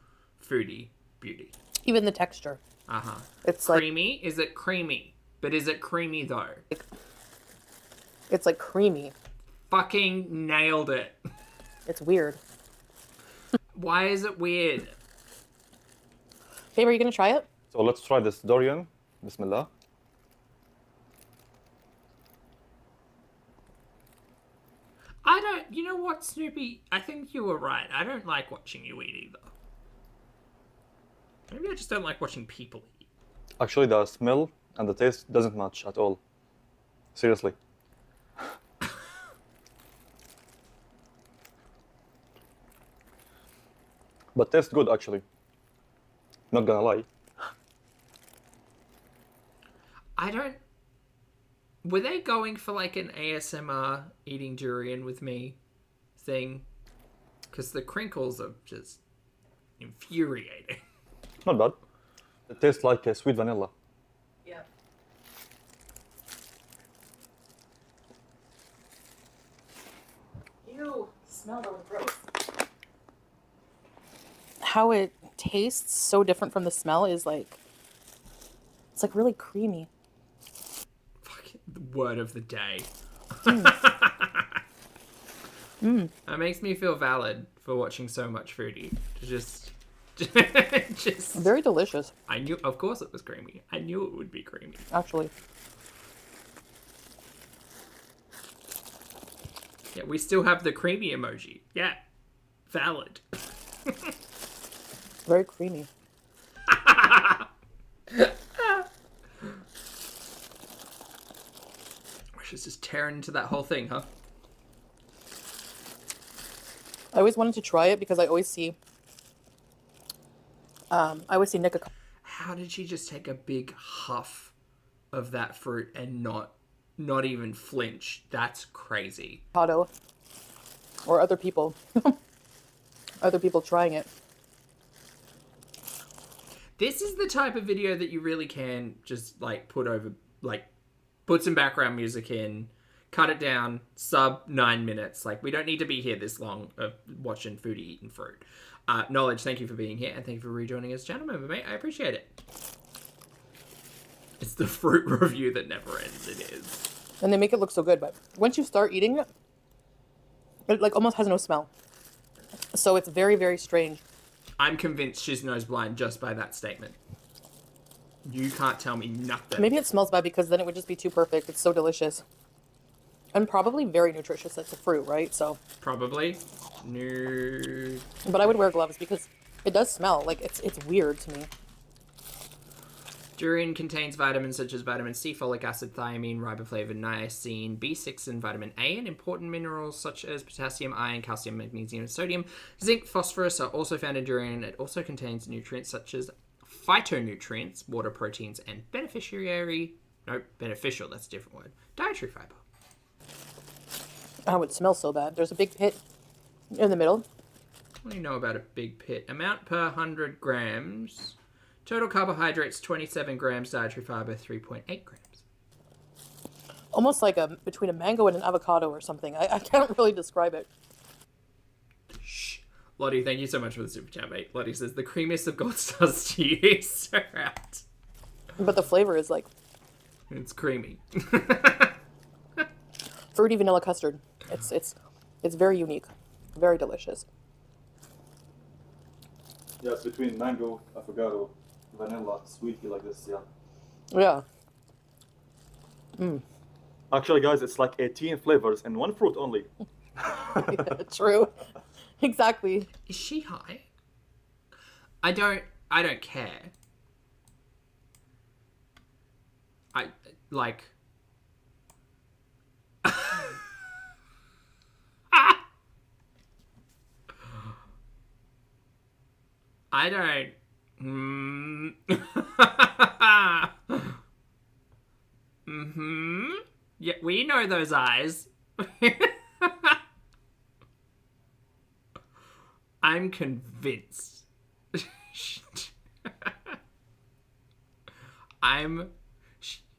foodie beauty. Even the texture. Uh-huh. It's like Creamy? Is it creamy? But is it creamy though? it's like creamy. Fucking nailed it. It's weird. Why is it weird? Babe, are you gonna try it? So let's try this Durian. Bismillah. I don't... You know what, Snoopy? I think you were right. I don't like watching you eat either. Maybe I just don't like watching people eat. Actually, the smell and the taste doesn't match at all. Seriously. But tastes good, actually. Not gonna lie. I don't... Were they going for like an ASMR eating durian with me thing? Because the crinkles are just infuriating. Not bad. It tastes like sweet vanilla. Yeah. Ew, smell that was gross. How it tastes so different from the smell is like, it's like really creamy. Fucking the word of the day. That makes me feel valid for watching so much foodie. Just Very delicious, I knew, of course it was creamy. I knew it would be creamy. actually. Yeah, we still have the creamy emoji. Yeah, valid. Very creamy. She's just tearing into that whole thing, huh? I always wanted to try it because I always see Nick. How did she just take a big huff of that fruit and not even flinch? That's crazy. Avocado or other people trying it. This is the type of video that you really can just like put some background music in, cut it down, sub 9 minutes. Like, we don't need to be here this long of watching foodie eating fruit. Knowledge, thank you for being here, and thank you for rejoining us, channel member, mate. I appreciate it. It's the fruit review that never ends, it is. And they make it look so good, but once you start eating it, it like almost has no smell. So it's very, very strange. I'm convinced she's nose blind just by that statement. You can't tell me nothing. Maybe it smells bad because then it would just be too perfect. It's so delicious. And probably very nutritious. It's a fruit, right? So Probably. No. but I would wear gloves because it does smell. Like it's weird to me. Durian contains vitamins such as vitamin C, folic acid, thiamine, riboflavin, niacin, B6, and vitamin A, and important minerals such as potassium, iron, calcium, magnesium, and sodium. Zinc, phosphorus are also found in durian. It also contains nutrients such as phytonutrients, water, proteins, and beneficial, that's a different word, dietary fiber. Oh, it smells so bad. There's a big pit in the middle. What do you know about a big pit? Amount per 100 grams. Total carbohydrates, 27 grams. Dietary fiber, 3.8 grams. Almost like between a mango and an avocado or something. I can't really describe it. Shh. Lottie, thank you so much for the super chat, mate. Lottie says, the creamiest of gold stars to you. So right. But the flavor is like It's creamy. fruity vanilla custard. It's very unique. Very delicious. Yeah, it's between mango, avocado, vanilla, sweetie like this, yeah. Yeah. Actually, guys, it's like 18 flavors in one fruit only. Yeah, true. Exactly. Is she high? I don't care. I like I don't Yeah, we know those eyes. I'm convinced. I'm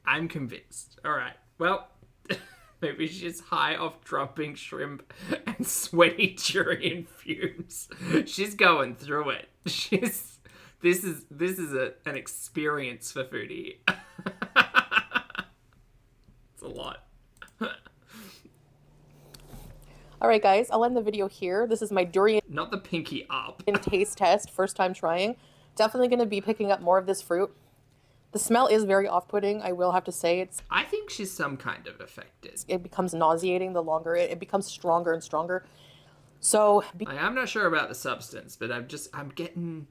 convinced. All right. Well, maybe she's high off dropping shrimp and sweaty durian fumes. She's going through it. This is an experience for Foodie. It's a lot. All right, guys, I'll end the video here. This is my durian Not the pinky up. taste test, first time trying. Definitely going to be picking up more of this fruit. The smell is very off-putting, I will have to say. I think she's some kind of affected. It becomes nauseating the longer it becomes stronger and stronger. So I'm not sure about the substance, but I'm getting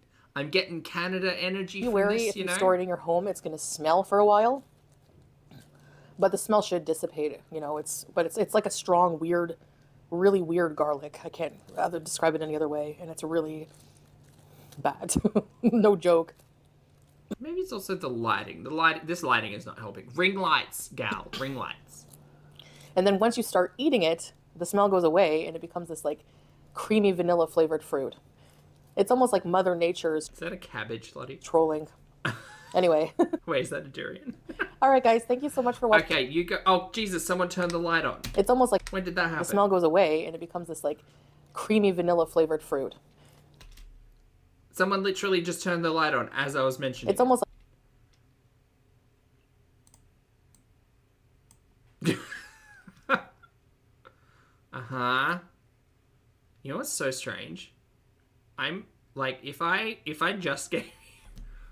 Canada energy be from wary this, if you store it in your home. It's going to smell for a while, but the smell should dissipate. You know, it's like a strong, weird, really weird garlic. I can't describe it any other way, and it's really bad. No joke. Maybe it's also the lighting. This lighting is not helping. Ring lights, gal. Ring lights. And then once you start eating it, the smell goes away, and it becomes this like creamy vanilla flavored fruit. It's almost like Mother Nature's Is that a cabbage, Lottie? trolling. Anyway. Wait, is that a durian? All right, guys. Thank you so much for watching. Okay, you go. Oh, Jesus, someone turned the light on. It's almost like When did that happen? the smell goes away, and it becomes this like creamy vanilla flavored fruit. Someone literally just turned the light on as I was mentioning. It's almost Uh-huh. You know what's so strange? I'm like, if I just gave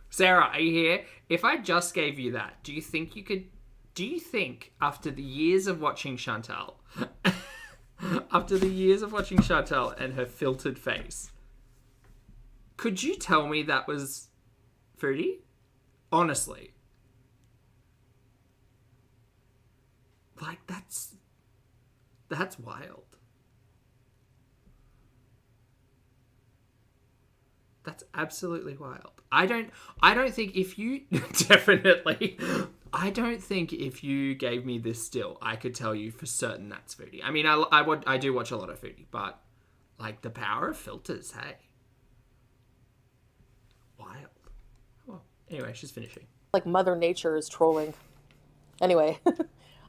Sarah, are you here? If I just gave you that, do you think after the years of watching Chantal and her filtered face, could you tell me that was Foodie? Honestly. Like, that's wild. That's absolutely wild. I don't think if you definitely I don't think if you gave me this still, I could tell you for certain that's Foodie. I mean, I do watch a lot of Foodie, but like the power of filters, hey. Wild. Well, anyway, she's finishing. like Mother Nature is trolling. Anyway.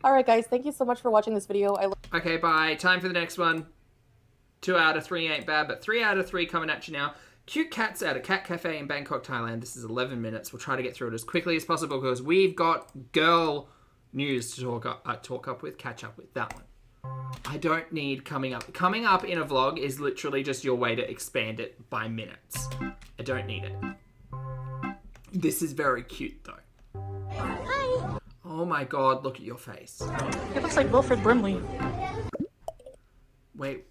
All right, guys. Thank you so much for watching this video. Okay, bye. Time for the next one. 2 out of 3 ain't bad, but 3 out of 3 coming at you now. Cute cats at a cat cafe in Bangkok, Thailand. This is 11 minutes. We'll try to get through it as quickly as possible because we've got girl news to catch up with. That one. I don't need coming up. Coming up in a vlog is literally just your way to expand it by minutes. I don't need it. This is very cute though. Hi. Oh my god, look at your face. It looks like Wilfred Brimley. Wait.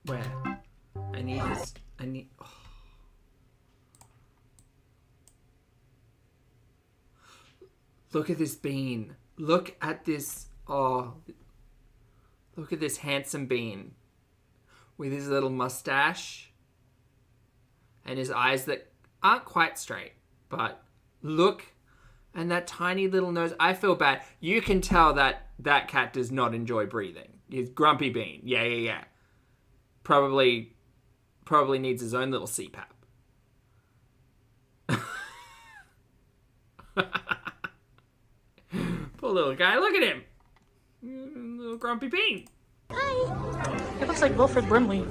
Where? I need this. Oh. Look at this bean. Look at this. Oh. Look at this handsome bean. With his little mustache. And his eyes that aren't quite straight. But look. And that tiny little nose. I feel bad. You can tell that that cat does not enjoy breathing. He's grumpy bean. Yeah. Probably needs his own little CPAP. Poor little guy. Look at him. Little grumpy bean. Hi. It looks like Wilfred Brimley.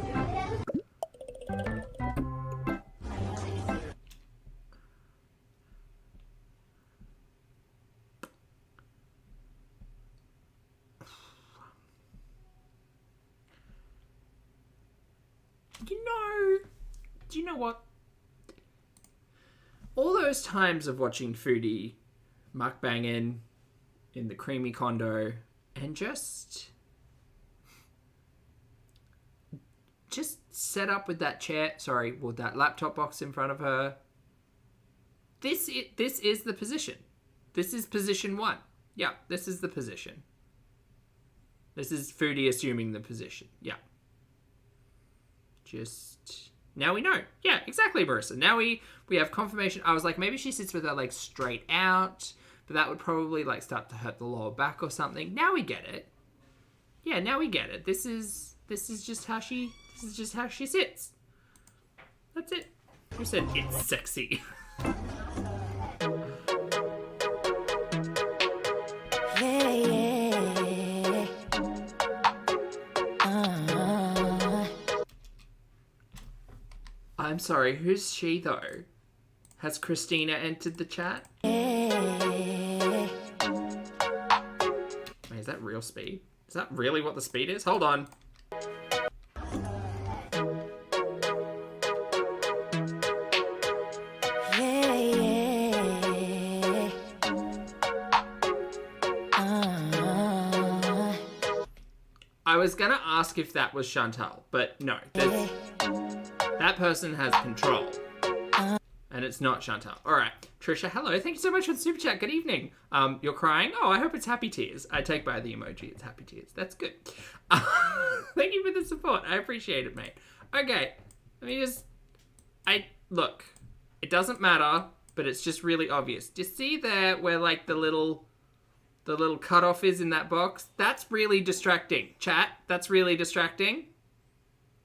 Do you know what? All those times of watching Foodie mukbanging in the creamy condo and just set up with that chair, with that laptop box in front of her. This is the position. This is position 1. Yeah, this is the position. This is Foodie assuming the position. Yeah. Now we know. Yeah, exactly, Marissa. Now we have confirmation. I was like, maybe she sits with her legs straight out, but that would probably like start to hurt the lower back or something. Now we get it. Yeah, now we get it. This is just how she sits. That's it. Who said it's sexy? I'm sorry, who's she though? Has Christina entered the chat? Wait, is that real speed? Is that really what the speed is? Hold on. I was gonna ask if that was Chantal, but no. That person has control. And it's not Chantal. Alright. Trisha, hello. Thank you so much for the super chat. Good evening. You're crying? Oh, I hope it's happy tears. I take by the emoji. It's happy tears. That's good. Thank you for the support. I appreciate it, mate. Okay. Let me just... Look. It doesn't matter, but it's just really obvious. Do you see there where, like, the little cutoff is in that box? That's really distracting. Chat, that's really distracting.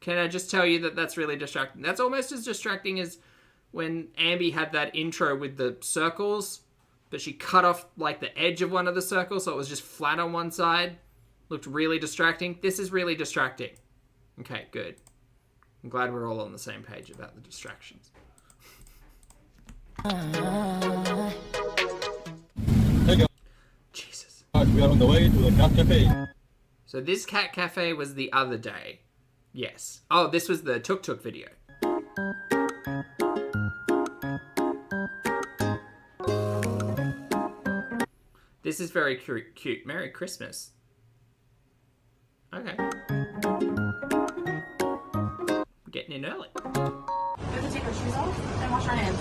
Can I just tell you that that's really distracting? That's almost as distracting as when Ambi had that intro with the circles, but she cut off, like, the edge of one of the circles, so it was just flat on one side. Looked really distracting. This is really distracting. Okay, good. I'm glad we're all on the same page about the distractions. There you go. Jesus. We are on the way to the cat cafe. So this cat cafe was the other day. Yes. Oh, this was the Tuk Tuk video. This is very cute. Merry Christmas. Okay. We're getting in early. We have to take our shoes off and wash our hands.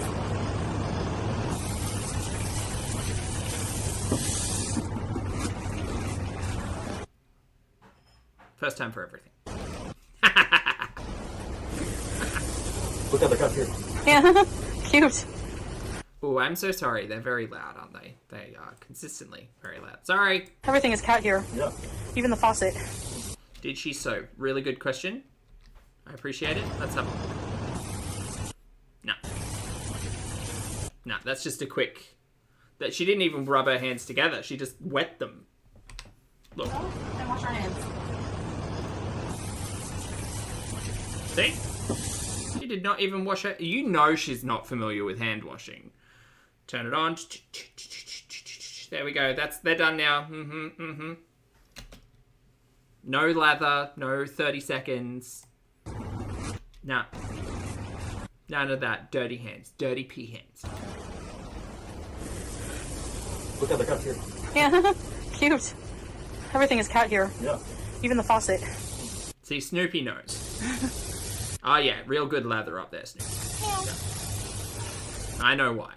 First time for everything. Look at the cat here. Yeah, cute. Oh, I'm so sorry. They're very loud, aren't they? They are consistently very loud. Sorry. Everything is cat here. Yeah. Even the faucet. Did she sew? Really good question. I appreciate it. Let's have a look. No. No, that's just a quick... That she didn't even rub her hands together. She just wet them. Look. And wash our hands. See? She did not even wash her... You know she's not familiar with hand washing. Turn it on. There we go. They're done now. No lather. No 30 seconds. Nah. None of that. Dirty hands. Dirty pee hands. Look at the cat here. Yeah, cute. Everything is cat here. Yeah. Even the faucet. See, Snoopy knows. Oh yeah, real good lather up there, Snoopy. Yeah. I know why.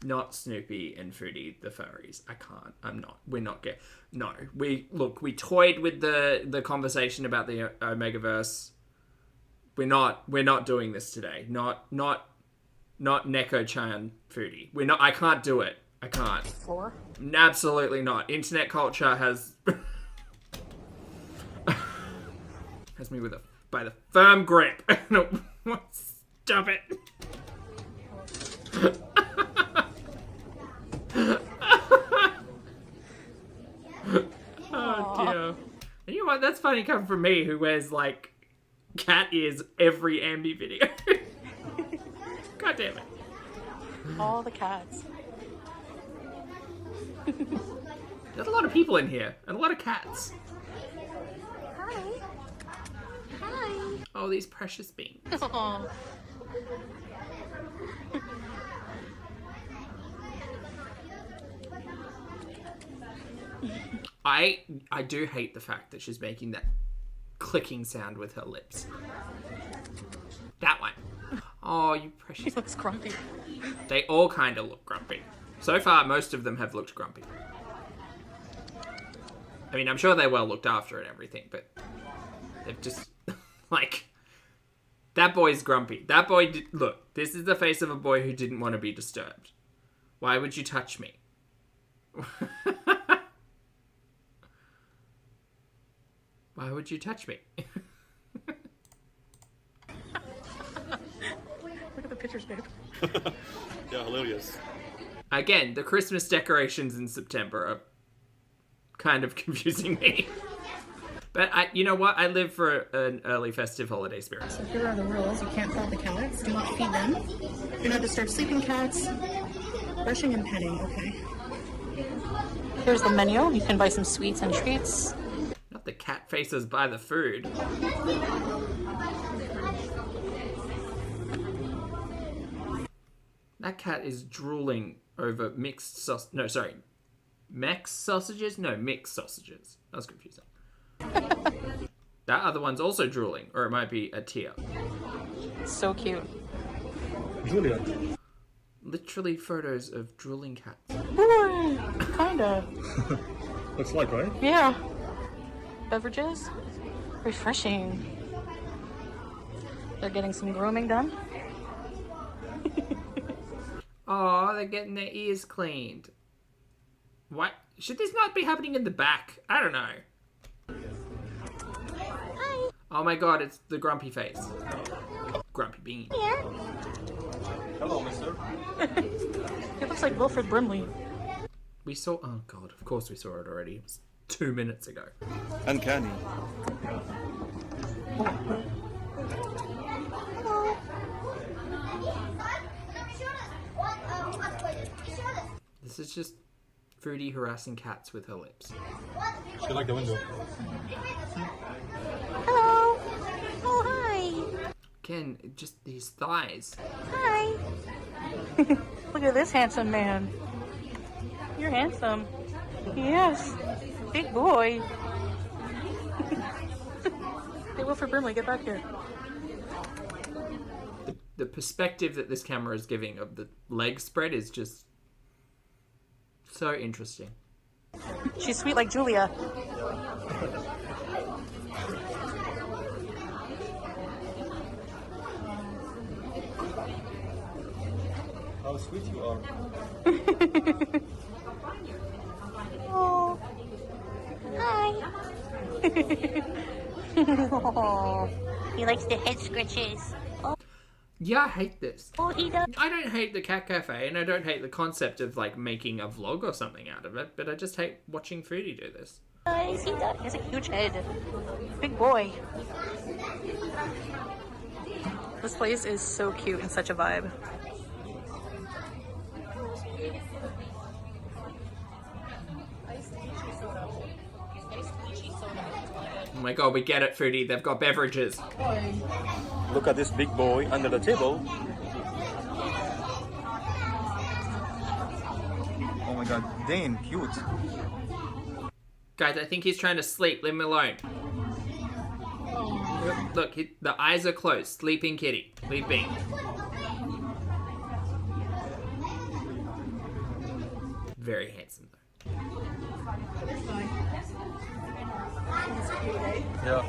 Not Snoopy and Foodie, the furries. I can't. I'm not. We're not get. No. We toyed with the conversation about the Omegaverse. We're not doing this today. Not Neko-chan Foodie. We're not. I can't do it. I can't. Floor? Absolutely not. Internet culture has me by the firm grip. Stop it. Oh dear. And you know what? That's funny coming from me, who wears like cat ears every Ambi video. God damn it. All the cats. There's a lot of people in here, and a lot of cats. Hi. Hi. Oh, these precious beans. Aww. I do hate the fact that she's making that clicking sound with her lips. That one. Oh, you He precious. looks grumpy. They all kind of look grumpy. So far, most of them have looked grumpy. I mean, I'm sure they're well looked after and everything, but they've just, like, that boy's grumpy. That boy, look, this is the face of a boy who didn't want to be disturbed. Why would you touch me? Why would you touch me? Look at the pictures, babe. Yeah, hilarious. Again, the Christmas decorations in September are kind of confusing me. But you know what? I live for an early festive holiday spirit. So here are the rules. You can't fed the cats. Do not feed them. Do not disturb sleeping cats. Brushing and petting. Okay. Here's the menu. You can buy some sweets and treats. Not the cat faces by the food. That cat is drooling over mixed sauce. No, sorry. Mex sausages? No, mixed sausages. That was confusing. That other one's also drooling, or it might be a tear. So cute. Julian. Literally photos of drooling cats. Kinda. Looks like, right? Yeah. Beverages. Refreshing. They're getting some grooming done. Oh, they're getting their ears cleaned. What? Should this not be happening in the back? I don't know. Hi. Oh my god, it's the grumpy face. Grumpy bean. Here. Hello, mister. It looks like Wilfred Brimley. We saw... Oh god, of course we saw it already. It was 2 minutes ago. Uncanny. This is just Foodie harassing cats with her lips. She like the window. Hello. Oh, hi. Again, just these thighs. Hi. Look at this handsome man. You're handsome. Yes. Big boy. Hey, Wilfred Brimley, get back here. The perspective that this camera is giving of the leg spread is just so interesting. She's sweet like Julia. How sweet you are. Oh. Hi. Aw. He likes the head scratches. Yeah, I hate this. Oh, he does. I don't hate the cat cafe, and I don't hate the concept of like making a vlog or something out of it, but I just hate watching Foodie do this. He does. He has a huge head. Big boy. This place is so cute and such a vibe. Oh my god, we get it, Foodie. They've got beverages. Look at this big boy under the table. Oh my god, Dane, cute. Guys, I think he's trying to sleep. Leave him alone. Look, the eyes are closed. Sleeping kitty. Leave be. Very handsome, though. Yeah.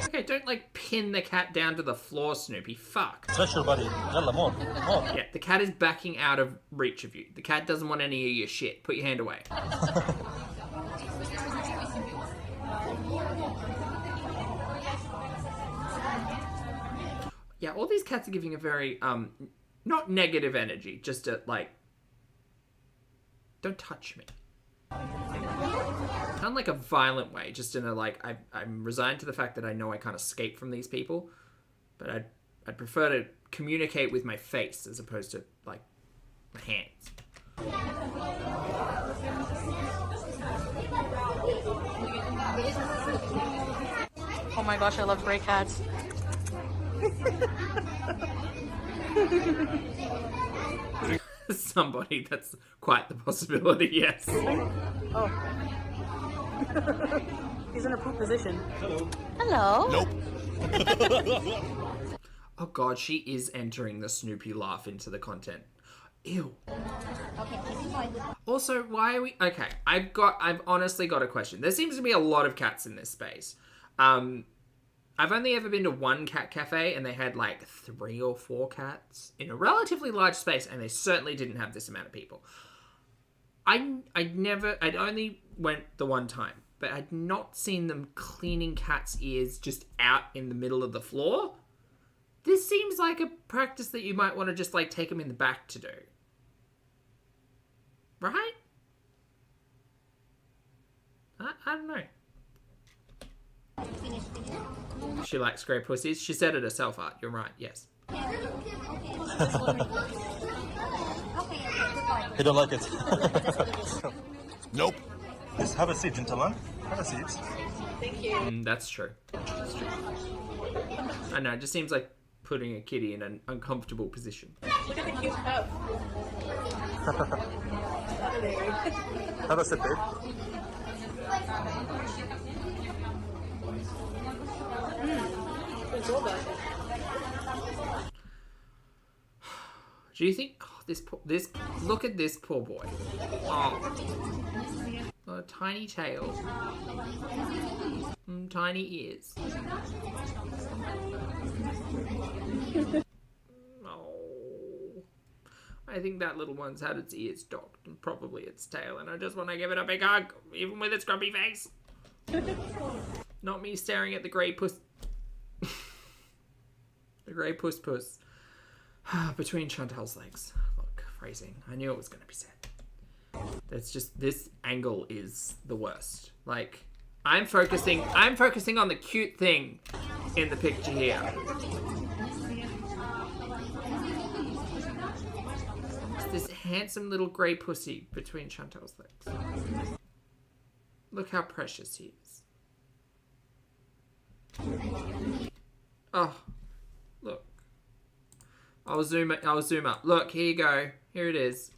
Okay, don't like pin the cat down to the floor, Snoopy. Fuck. Touch your body. Yalla, more. More. Yeah, the cat is backing out of reach of you. The cat doesn't want any of your shit. Put your hand away. Yeah, all these cats are giving a very, not negative energy, just a, like, don't touch me. Not in like a violent way, just in a like, I'm resigned to the fact that I know I can't escape from these people, but I'd prefer to communicate with my face as opposed to like my hands. Oh my gosh, I love gray cats. Somebody, that's quite the possibility, yes. Oh. He's in a poop position. Hello. Nope. Oh god, she is entering the Snoopy laugh into the content. Ew. Also, why are we... Okay, I've honestly got a question. There seems to be a lot of cats in this space. I I've only ever been to one cat cafe and they had like 3 or 4 cats in a relatively large space, and they certainly didn't have this amount of people. I'd only went the one time, but I'd not seen them cleaning cats' ears just out in the middle of the floor. This seems like a practice that you might want to just like take them in the back to do. Right? I don't know. She likes grey pussies. She said it herself, Art. You're right, yes. You don't like it? Nope. Just have a seat, gentlemen. Have a seat. Thank you. That's true. That's true. I know, it just seems like putting a kitty in an uncomfortable position. Look at the cute cup. Have a seat, babe. Do you think this look at this poor boy? Oh, a tiny tail, tiny ears. Oh, I think that little one's had its ears docked and probably its tail, and I just want to give it a big hug, even with its grumpy face. Not me staring at the grey puss. The grey puss between Chantal's legs. Look, phrasing. I knew it was going to be said. That's just, this angle is the worst. Like, I'm focusing on the cute thing in the picture here. It's this handsome little grey pussy between Chantal's legs. Look how precious he is. Oh, look. I'll zoom up. Look, here you go. Here it is.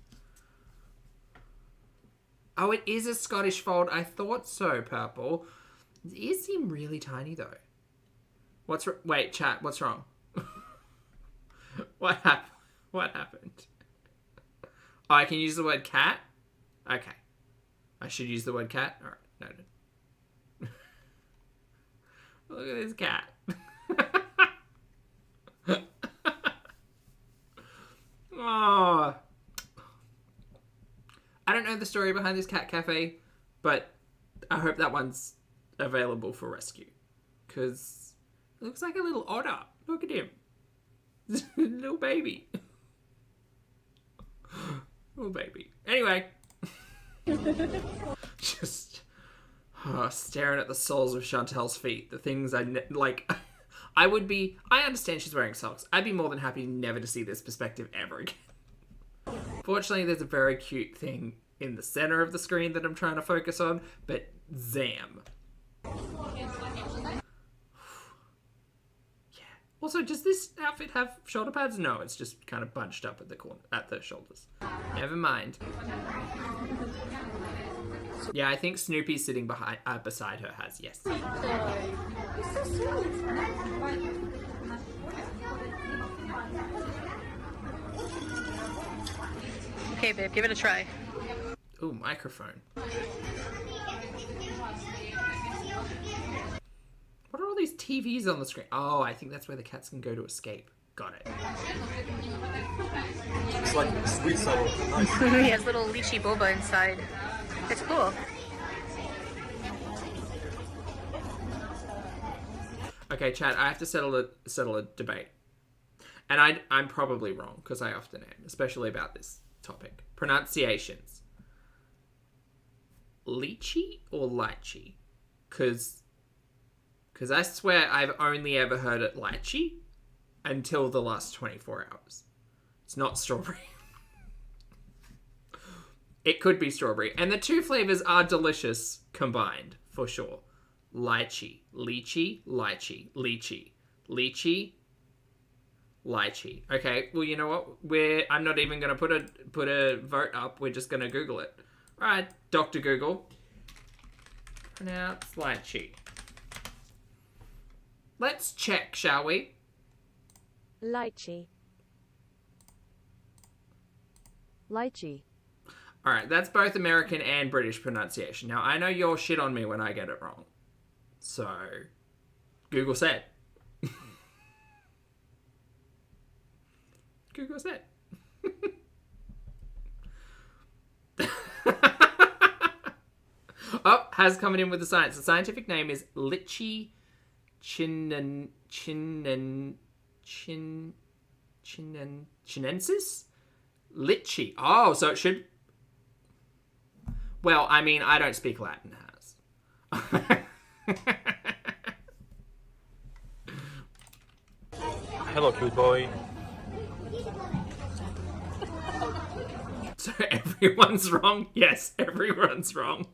Oh, it is a Scottish fold. I thought so, Purple. His ears seem really tiny, though. Wait, chat, what's wrong? What happened? Oh, I can use the word cat? Okay. I should use the word cat? Alright, noted. Look at this cat. Oh. I don't know the story behind this cat cafe, but I hope that one's available for rescue. Because it looks like a little otter. Look at him. Little baby. Little baby. Anyway. Just staring at the soles of Chantal's feet. The things I understand she's wearing socks. I'd be more than happy never to see this perspective ever again. Fortunately, there's a very cute thing in the center of the screen that I'm trying to focus on, but zam. Yeah. Also, does this outfit have shoulder pads? No, it's just kind of bunched up at the corner, at the shoulders. Never mind. Yeah, I think Snoopy's sitting beside her has, yes. Okay, babe, give it a try. Ooh, microphone. What are all these TVs on the screen? Oh, I think that's where the cats can go to escape. Got it. It's like sweet sour. Nice. He has little lychee boba inside. It's cool. Okay, chat, I have to settle a debate. And I'm probably wrong, because I often am, especially about this topic. Pronunciations. Lychee or lychee? Because I swear I've only ever heard it lychee until the last 24 hours. It's not strawberry. It could be strawberry. And the two flavors are delicious combined, for sure. Lychee, lychee, lychee, lychee, lychee, lychee. Okay, well, you know what? I'm not even gonna put a vote up. We're just gonna Google it. All right, Dr. Google. Pronounce lychee. Let's check, shall we? Lychee. Lychee. All right, that's both American and British pronunciation. Now, I know you'll shit on me when I get it wrong. So, Google said. Google said. Oh, has coming in with the science. The scientific name is Lychee chinensis? Lychee. Oh, so it should... Well, I mean, I don't speak Latin, Has. Hello, cute boy. So everyone's wrong? Yes, everyone's wrong.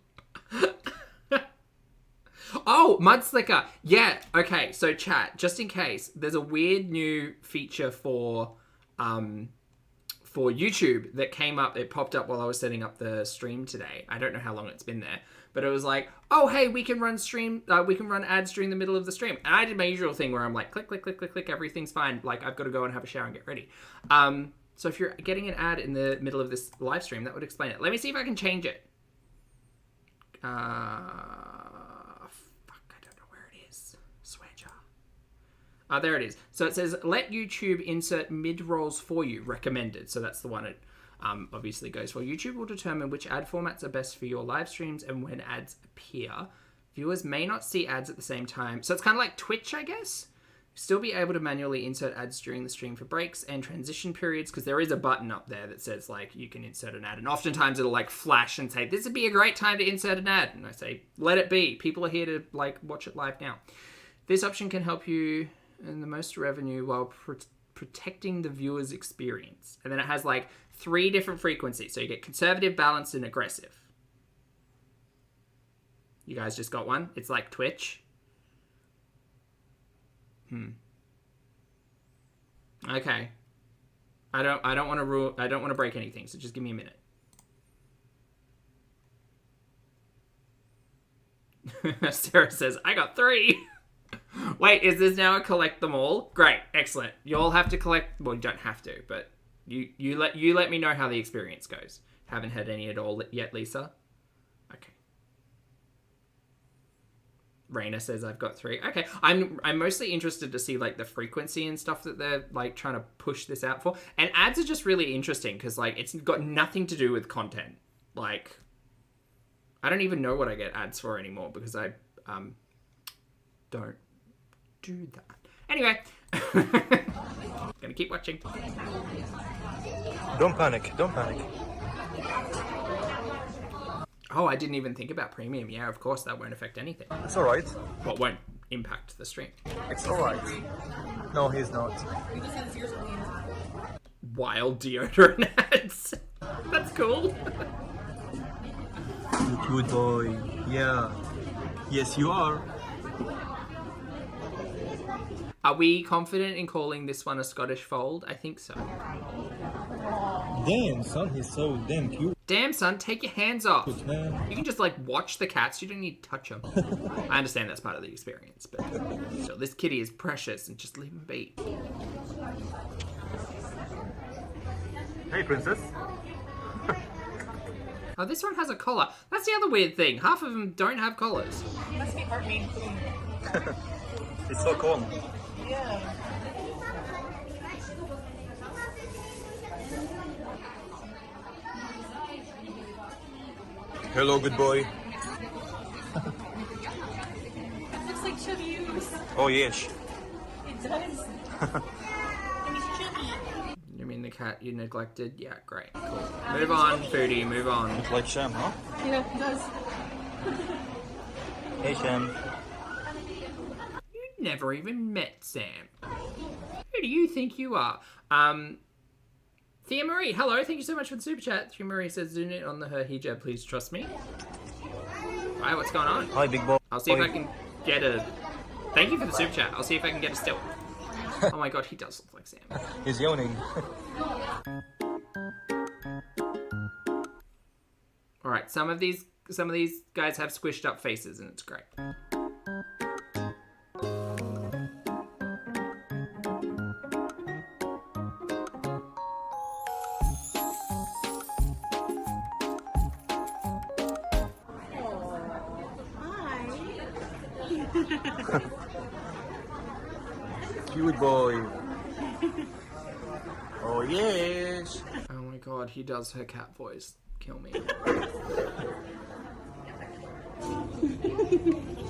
Oh, mud slicker. Yeah, okay, so chat, just in case, there's a weird new feature for YouTube that came up. It popped up while I was setting up the stream today. I don't know how long it's been there, but it was like, oh, hey, we can run ads during the middle of the stream. And I did my usual thing where I'm like, click, click, click, click, click, everything's fine. Like, I've got to go and have a shower and get ready. So if you're getting an ad in the middle of this live stream, that would explain it. Let me see if I can change it. Fuck, I don't know where it is. Swear jar. There it is. So it says, let YouTube insert mid-rolls for you, recommended. So that's the one it obviously goes for. YouTube will determine which ad formats are best for your live streams and when ads appear. Viewers may not see ads at the same time. So it's kind of like Twitch, I guess. Still be able to manually insert ads during the stream for breaks and transition periods, because there is a button up there that says, like, you can insert an ad. And oftentimes it'll, like, flash and say, this would be a great time to insert an ad. And I say, let it be. People are here to, like, watch it live now. This option can help you in the most revenue while protecting the viewer's experience. And then it has, like, 3 different frequencies. So you get conservative, balanced, and aggressive. You guys just got one? It's like Twitch. Okay. I don't want to break anything, so just give me a minute. Sarah says, I got 3. Wait, is this now a collect them all? Great, excellent. You all have to collect, well, you don't have to, but you let me know how the experience goes. Haven't had any at all yet, Lisa? Okay. Raina says I've got 3. Okay, I'm mostly interested to see, like, the frequency and stuff that they're, like, trying to push this out for. And ads are just really interesting because, like, it's got nothing to do with content. Like, I don't even know what I get ads for anymore because I don't do that. Anyway, gonna keep watching. Don't panic, don't panic. Oh, I didn't even think about premium. Yeah, of course, that won't affect anything. It's alright. Well, it won't impact the stream. It's alright. No, he's not. Wild deodorant ads. That's cool. Good boy. Yeah. Yes, you are. Are we confident in calling this one a Scottish fold? I think so. Damn, son, he's so damn cute. Damn, son, take your hands off. Man. You can just, like, watch the cats. You don't need to touch them. I understand that's part of the experience, but still, this kitty is precious and just leave him be. Hey, princess. Oh, this one has a collar. That's the other weird thing. Half of them don't have collars. Must be heart mean. It's so cool. Yeah. Hello, good boy. It looks like chubby oos. Oh, yes. It does. And he's chubby. You mean the cat you neglected? Yeah, great. Cool. Move on, Foodie, move on. Like Sham, huh? Yeah, he does. Hey, Sham. You never even met Sam. Who do you think you are? Thea Marie, hello, thank you so much for the super chat. Thea Marie says, zoom in on her hijab, please trust me. Right, what's going on? Hi, big boy. I'll see if I can get a... Thank you for the super chat. I'll see if I can get a still. Oh my god, he does look like Sam. He's yawning. Alright, some of these guys have squished up faces and it's great. cute boy. Oh yes. Oh my god, he does her cat voice. Kill me.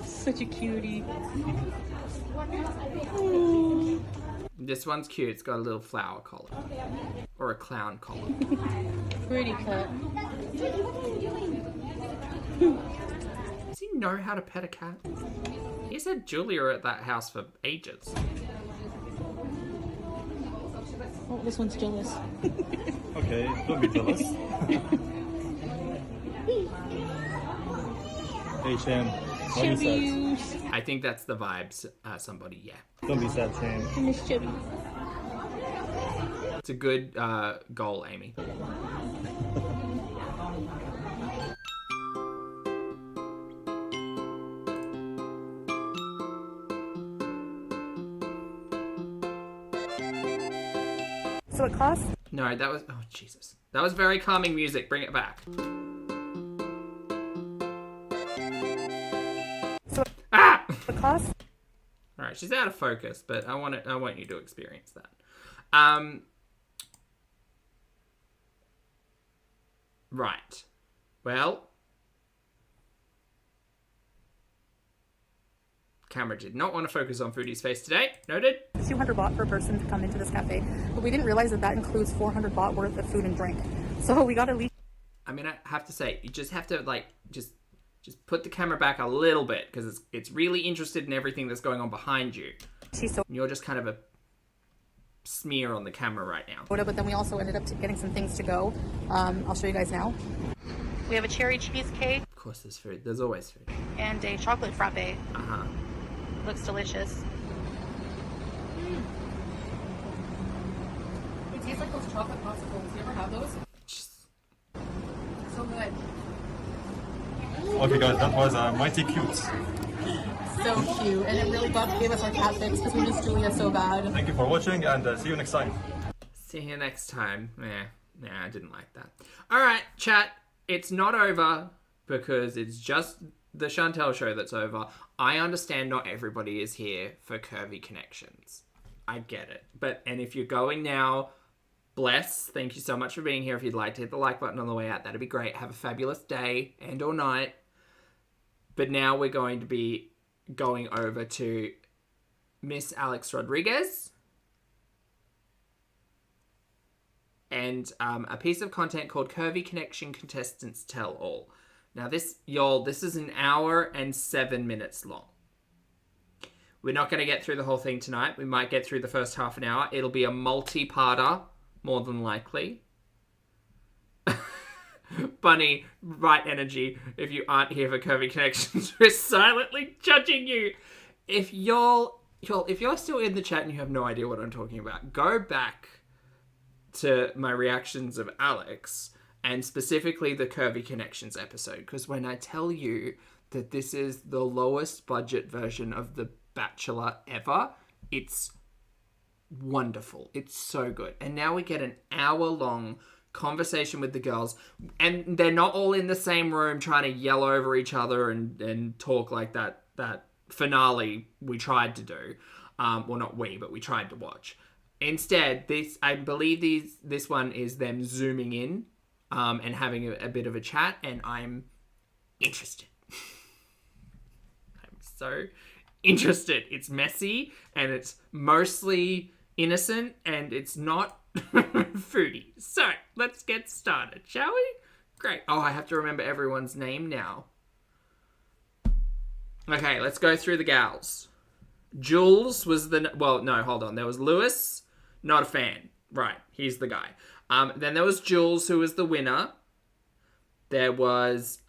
Such a cutie. This one's cute. It's got a little flower collar. Or a clown collar. Pretty cat. Does he know how to pet a cat? He's had Julia at that house for ages. Oh, this one's jealous. Okay, don't be jealous. Hey Sham, why are you sad? I think that's the vibes. Somebody, yeah. Don't be sad, Sham. Miss Chubby. It's a good goal, Amy. So it costs No, that was... Oh, Jesus. That was very calming music. Bring it back. Ah! the cost Alright, she's out of focus, but I want you to experience that. Right. Well... Camera did not want to focus on Foodie's face today. Noted. 200 baht per person to come into this cafe, but we didn't realize that that includes 400 baht worth of food and drink. So we got at least. I mean, I have to say, you just have to like just put the camera back a little bit because it's really interested in everything that's going on behind you. She's You're just kind of a smear on the camera right now. but then we also ended up getting some things to go. I'll show you guys now. We have a cherry cheesecake Of course, there's food. There's always food. and a chocolate frappe. Uh-huh. Looks delicious. It tastes like those chocolate popsicles. You ever have those? So good. Okay guys, that was mighty cute. So cute. And it really gave us our cat fix because we miss Julia so bad. Thank you for watching and see you next time. See you next time. Nah, I didn't like that. All right, chat. It's not over because it's just the Chantel show that's over. I understand not everybody is here for Curvy Connections. I get it. And if you're going now, bless. Thank you so much for being here. If you'd like to hit the like button on the way out, that'd be great. Have a fabulous day and or night. But now we're going to be going over to Miss Alex Rodriguez. And a piece of content called Curvy Connection Contestants Tell All. Now this is an hour and 7 minutes long. We're not going to get through the whole thing tonight. We might get through the first half an hour. It'll be a multi-parter, more than likely. Bunny, right energy. If you aren't here for Curvy Connections, we're silently judging you. If you're still in the chat and you have no idea what I'm talking about, go back to my reactions of Alex and specifically the Curvy Connections episode, because when I tell you that this is the lowest budget version of The Bachelor ever, it's wonderful. It's so good. And now we get an hour-long conversation with the girls, and they're not all in the same room trying to yell over each other and talk like that finale we tried to do. Well, not we, but we tried to watch. Instead, I believe this one is them zooming in and having a bit of a chat, and I'm interested. I'm so interested. It's messy, and it's mostly innocent, and it's not foodie. So, let's get started, shall we? Great. Oh, I have to remember everyone's name now. Okay, let's go through the gals. Jules was well, no, hold on. There was Lewis, not a fan. Right, he's the guy. Then there was Jules, who was the winner. There was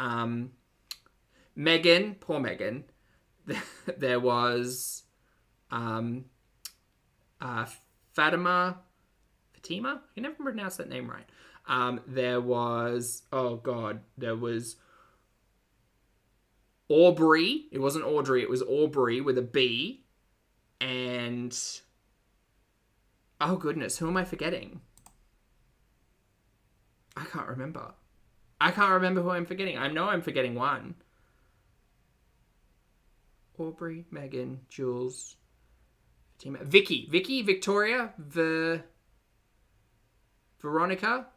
Megan, poor Megan. There was Fatima. I can never pronounce that name right. There was, there was Aubrey. It wasn't Audrey, it was Aubrey with a B. And, oh goodness, who am I forgetting? I can't remember. I can't remember who I'm forgetting. I know I'm forgetting one. Aubrey, Megan, Jules, Team Vicky, Victoria, Veronica.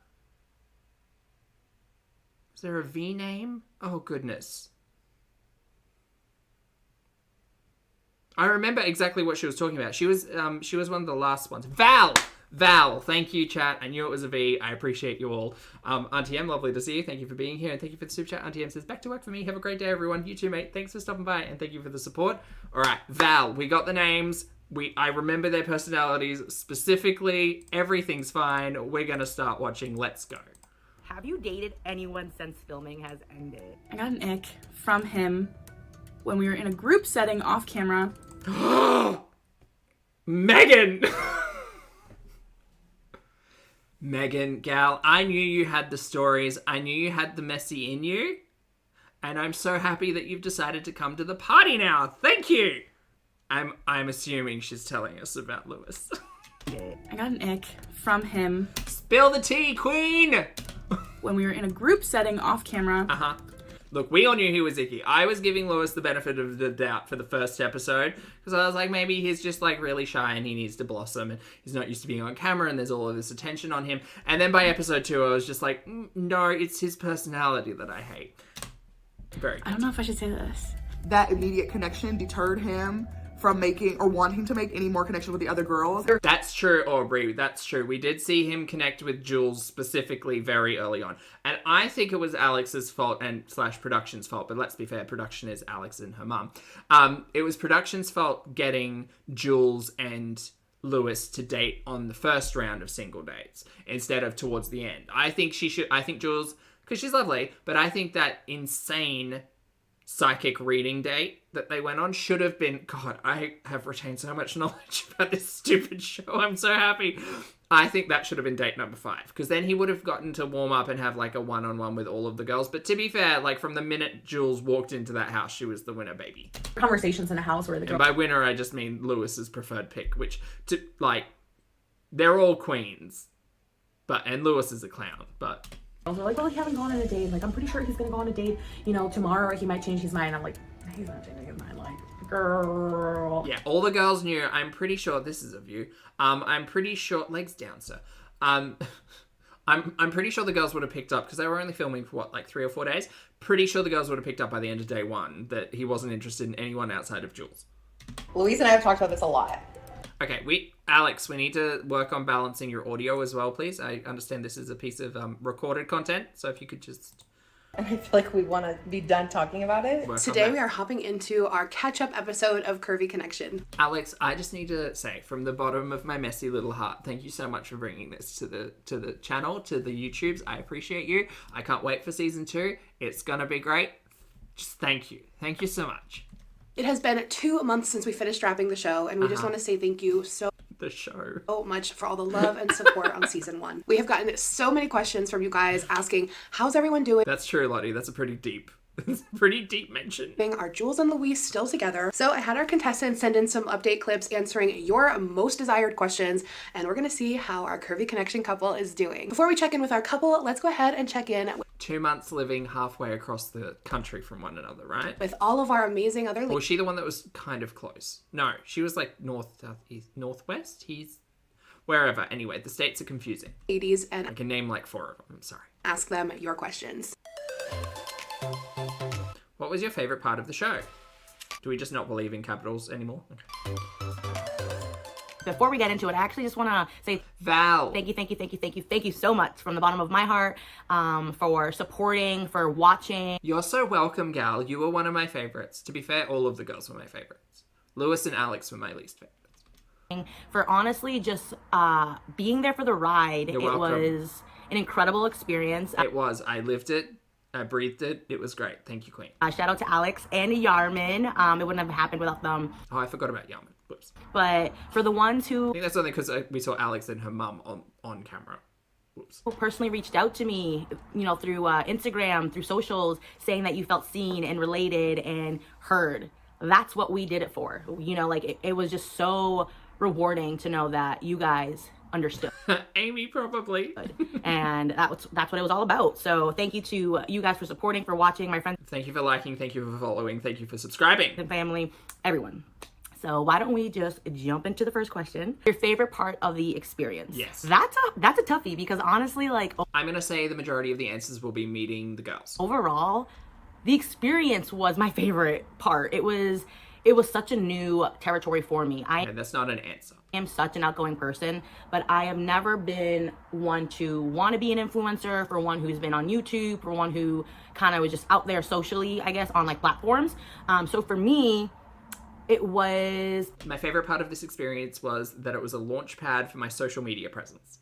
Is there a V name? Oh goodness. I remember exactly what she was talking about. She was one of the last ones. Val, thank you, chat. I knew it was a V. I appreciate you all. Auntie M, lovely to see you. Thank you for being here, and thank you for the super chat. Auntie M says, back to work for me. Have a great day, everyone. You too, mate. Thanks for stopping by, and thank you for the support. All right, Val, we got the names. I remember their personalities specifically. Everything's fine. We're gonna start watching. Let's go. Have you dated anyone since filming has ended? I got an ick from him when we were in a group setting off camera. Megan! Megan, gal, I knew you had the stories. I knew you had the messy in you. And I'm so happy that you've decided to come to the party now. Thank you! I'm assuming she's telling us about Lewis. I got an ick from him. Spill the tea, queen! When we were in a group setting off camera. Uh-huh. Look, we all knew he was icky. I was giving Lewis the benefit of the doubt for the first episode because I was like, maybe he's just like really shy and he needs to blossom and he's not used to being on camera and there's all of this attention on him. And then by episode 2, I was just like, no, it's his personality that I hate. Very good. I don't know if I should say this. That immediate connection deterred him from making or wanting to make any more connection with the other girls. That's true, Aubrey. That's true. We did see him connect with Jules specifically very early on. And I think it was Alex's fault and / production's fault. But let's be fair, production is Alex and her mum. It was production's fault getting Jules and Lewis to date on the first round of single dates instead of towards the end. I think Jules, because she's lovely, but I think that insane psychic reading date that they went on should have been, God, I have retained so much knowledge about this stupid show. I'm so happy. I think that should have been date number 5 because then he would have gotten to warm up and have like a one-on-one with all of the girls. But to be fair, like from the minute Jules walked into that house, she was the winner, baby. Conversations in a house where the girl... And by winner, I just mean Lewis's preferred pick, which they're all queens, and Lewis is a clown, but... They're like, well, he hasn't gone on a date. Like, I'm pretty sure he's gonna go on a date, tomorrow, or he might change his mind. I'm like, he's not changing his mind. Like, girl. Yeah, all the girls knew. I'm pretty sure this is a view. I'm pretty sure legs down, sir. I'm pretty sure the girls would have picked up because they were only filming for 3 or 4 days. Pretty sure the girls would have picked up by the end of day 1 that he wasn't interested in anyone outside of Jules. Louise and I have talked about this a lot. Okay, Alex, we need to work on balancing your audio as well, please. I understand this is a piece of recorded content, so if you could just... I feel like we want to be done talking about it. Today we are hopping into our catch-up episode of Curvy Connection. Alex, I just need to say, from the bottom of my messy little heart, thank you so much for bringing this to the channel, to the YouTubes. I appreciate you. I can't wait for season 2. It's gonna be great. Just thank you. Thank you so much. It has been 2 months since we finished wrapping the show, and we just want to say thank you so much for all the love and support on season 1. We have gotten so many questions from you guys asking, how's everyone doing? That's true, Lottie. That's a pretty deep mention. Are Jules and Louise still together? So I had our contestants send in some update clips answering your most desired questions, and we're going to see how our Curvy Connection couple is doing. Before we check in with our couple, let's go ahead and check in. 2 months living halfway across the country from one another, right? With all of our amazing other... Or was she the one that was kind of close? No, she was like north, south, east, northwest? He's... Wherever. Anyway, the states are confusing. Ladies, and I can name like 4 of them. I'm sorry. Ask them your questions. What was your favorite part of the show? Do we just not believe in capitals anymore? Okay. Before we get into it, I actually just want to say, Val, thank you so much from the bottom of my heart for supporting, for watching. You're so welcome, gal. You were one of my favorites. To be fair, all of the girls were my favorites. Lewis and Alex were my least favorites. For honestly just being there for the ride. You're welcome. Was an incredible experience. It was. I lived it. I breathed it. It was great. Thank you, Queen. Shout out to Alex and Yarmin. It wouldn't have happened without them. Oh, I forgot about Yarmin. Whoops. But for the ones who... I think that's only because we saw Alex and her mum on camera. Whoops. Who personally reached out to me, through Instagram, through socials, saying that you felt seen and related and heard. That's what we did it for. It was just so rewarding to know that you guys understood. Amy probably. And that's what it was all about. So thank you to you guys for supporting, for watching, my friends. Thank you for liking, thank you for following, thank you for subscribing. And family, everyone. So why don't we just jump into the first question? Your favorite part of the experience? Yes. That's a toughie because honestly, like, I'm going to say the majority of the answers will be meeting the girls. overall, the experience was my favorite part. It was such a new territory for me. And that's not an answer. I am such an outgoing person, but I have never been one to want to be an influencer, for one who's been on YouTube, for one who kind of was just out there socially, I guess, on like platforms. So for me, it was... My favorite part of this experience was that it was a launch pad for my social media presence.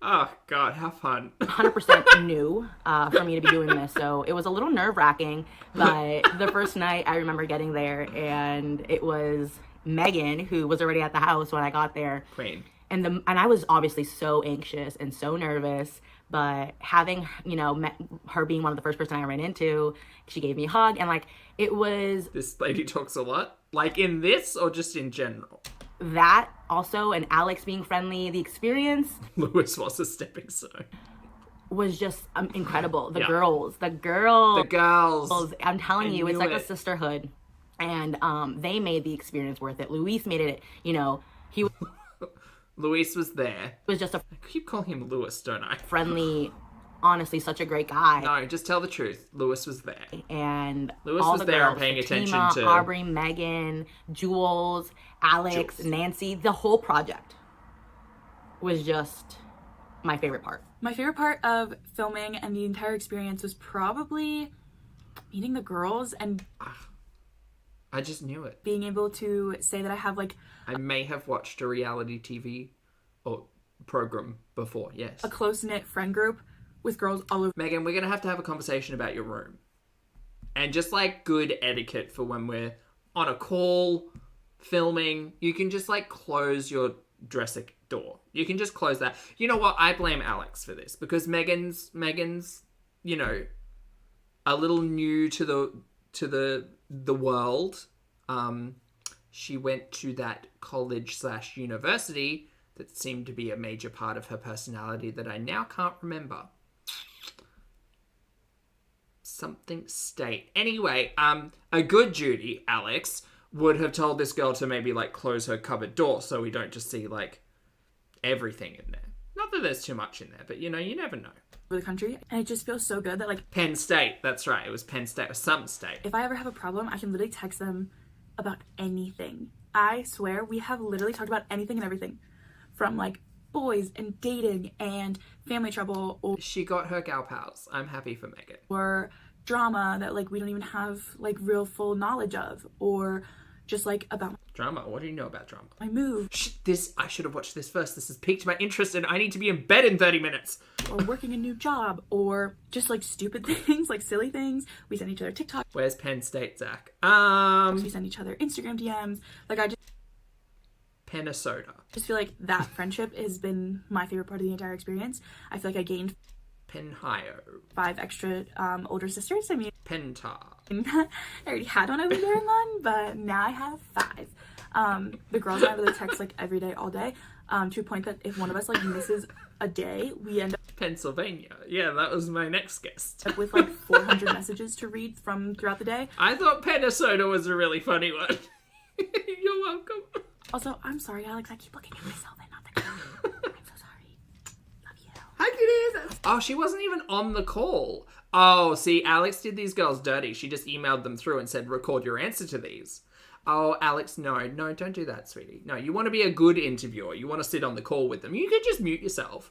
Oh, God, how fun. 100% new for me to be doing this. So it was a little nerve-wracking, but the first night I remember getting there, and it was Megan, who was already at the house when I got there. Queen. And I was obviously so anxious and so nervous, but having, you know, met her being one of the first person I ran into, she gave me a hug, and like, it was... This lady talks a lot? Like in this or just in general? That also, and Alex being friendly, the experience... Lewis was a stepping stone. Was just incredible. The Yeah. girls. The girls. I'm telling you, it's like knew a it. sisterhood. And they made the experience worth it. Luis made it, you know, he Luis was there. was just a I keep calling him Lewis, don't I? friendly, honestly, such a great guy. No, just tell the truth. Lewis was there. And Lewis all was the there and girls, paying attention Fatima, to... Aubrey, Megan, Jules, Alex, Jules. Nancy, the whole project was just my favorite part. My favorite part of filming and the entire experience was probably meeting the girls and I just knew it. being able to say that I have like I may have watched a reality TV or program before, yes. a close-knit friend group with girls all over. Megan, we're going to have a conversation about your room. And just like good etiquette for when we're on a call, filming, you can just like close your dresser door. You can just close that. You know what? I blame Alex for this because Megan's, you know, a little new to the world. She went to that college/university that seemed to be a major part of her personality that I now can't remember. Something state. Anyway, a good Judy, Alex, would have told this girl to maybe like close her cupboard door so we don't just see like everything in there. Not that there's too much in there, but you know, you never know. The country, and it just feels so good that like Penn State, that's right. It was Penn State or some state. if I ever have a problem, I can literally text them about anything. I swear we have literally talked about anything and everything, from like boys and dating and family trouble She got her gal pals. I'm happy for Megan. or drama that like we don't even have like real full knowledge of, or just like about Drama? What do you know about drama? my move, I should have watched this first. This has piqued my interest and I need to be in bed in 30 minutes. or working a new job, or just like stupid things, like silly things. We send each other TikTok. Where's Penn State, Zach? We send each other Instagram DMs. Like I Pennasoda. just feel like that friendship has been my favorite part of the entire experience. I feel like I gained Penhio. 5 extra older sisters. I mean, Pentar. I already had one I was going on, but now I have 5. The girls and I really text like every day, all day, to a point that if one of us like misses a day, we end Pennsylvania. Yeah, that was my next guest. up with like 400 messages to read from throughout the day. I thought Pennasoda was a really funny one. You're welcome. Also, I'm sorry, Alex. I keep looking at myself and not the camera. I'm so sorry. Love you. Hi, cuties. Oh, she wasn't even on the call. Oh, see, Alex did these girls dirty. She just emailed them through and said, record your answer to these. Oh, Alex, no, don't do that, sweetie. No, you want to be a good interviewer. You want to sit on the call with them. You could just mute yourself.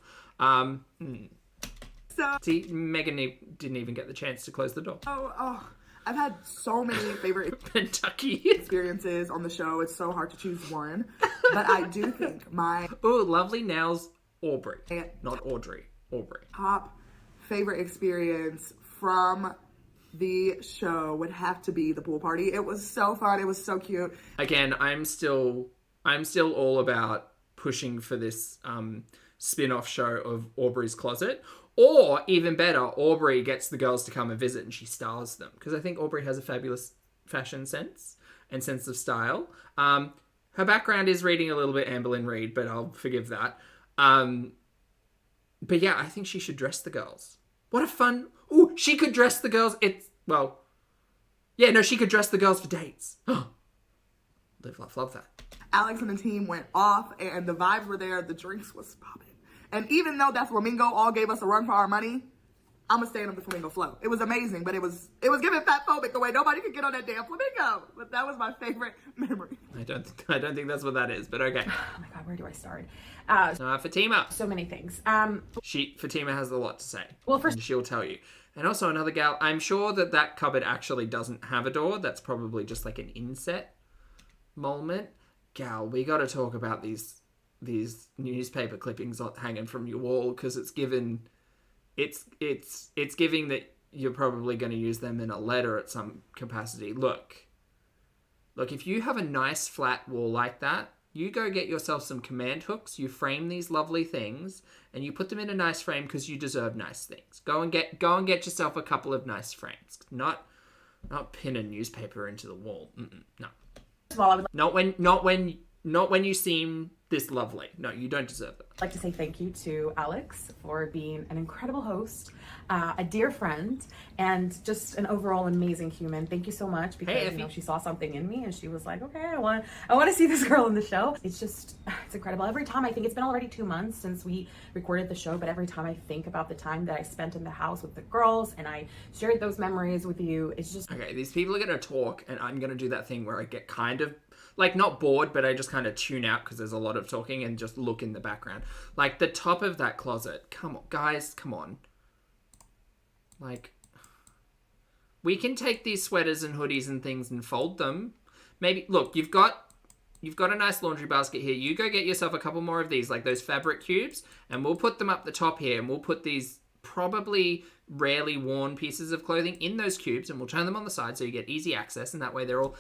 See, Megan didn't even get the chance to close the door. Oh, I've had so many favorite Kentucky experiences on the show. It's so hard to choose one. But I do think my oh, lovely nails, Aubrey. Not Audrey. Aubrey. top favorite experience from the show would have to be the pool party. It was so fun. It was so cute. Again, I'm still all about pushing for this spin-off show of Aubrey's Closet. Or, even better, Aubrey gets the girls to come and visit and she stars them. Because I think Aubrey has a fabulous fashion sense and sense of style. Her background is reading a little bit Amberlynn Reid, but I'll forgive that. But yeah, I think she should dress the girls. What a fun... Ooh, she could dress the girls. Yeah, Yeah, no, she could dress the girls for dates. Live, laugh, love that. Alex and the team went off and the vibes were there. The drinks was popping. And even though that flamingo all gave us a run for our money, I'm gonna stand up the flamingo float. It was amazing, but it was giving fat phobic the way nobody could get on that damn flamingo. But that was my favorite memory. I don't think that's what that is, but okay. Oh my God, where do I start? Fatima. So many things. Fatima has a lot to say. Well, first, and she'll tell you. And also another gal, I'm sure that cupboard actually doesn't have a door. That's probably just like an inset moment. Gal, we got to talk about these newspaper clippings hanging from your wall, because it's giving that you're probably going to use them in a letter at some capacity. Look, if you have a nice flat wall like that, you go get yourself some command hooks, you frame these lovely things, and you put them in a nice frame because you deserve nice things. Go and get yourself a couple of nice frames. Not pin a newspaper into the wall. No. Well, I would not when you seem this lovely. No, you don't deserve that. like to say thank you to Alex for being an incredible host, a dear friend, and just an overall amazing human. Thank you so much, because she saw something in me and she was like, okay, I want to see this girl in the show. It's incredible. Every time, I think it's been already 2 months since we recorded the show, but every time I think about the time that I spent in the house with the girls and I shared those memories with you, it's just... Okay, these people are going to talk and I'm going to do that thing where I get kind of, like, not bored, but I just kind of tune out because there's a lot of talking and just look in the background. Like, the top of that closet. Come on, guys, come on. Like, we can take these sweaters and hoodies and things and fold them. Maybe, look, you've got a nice laundry basket here. You go get yourself a couple more of these, like those fabric cubes, and we'll put them up the top here, and we'll put these probably rarely worn pieces of clothing in those cubes, and we'll turn them on the side so you get easy access, and that way they're all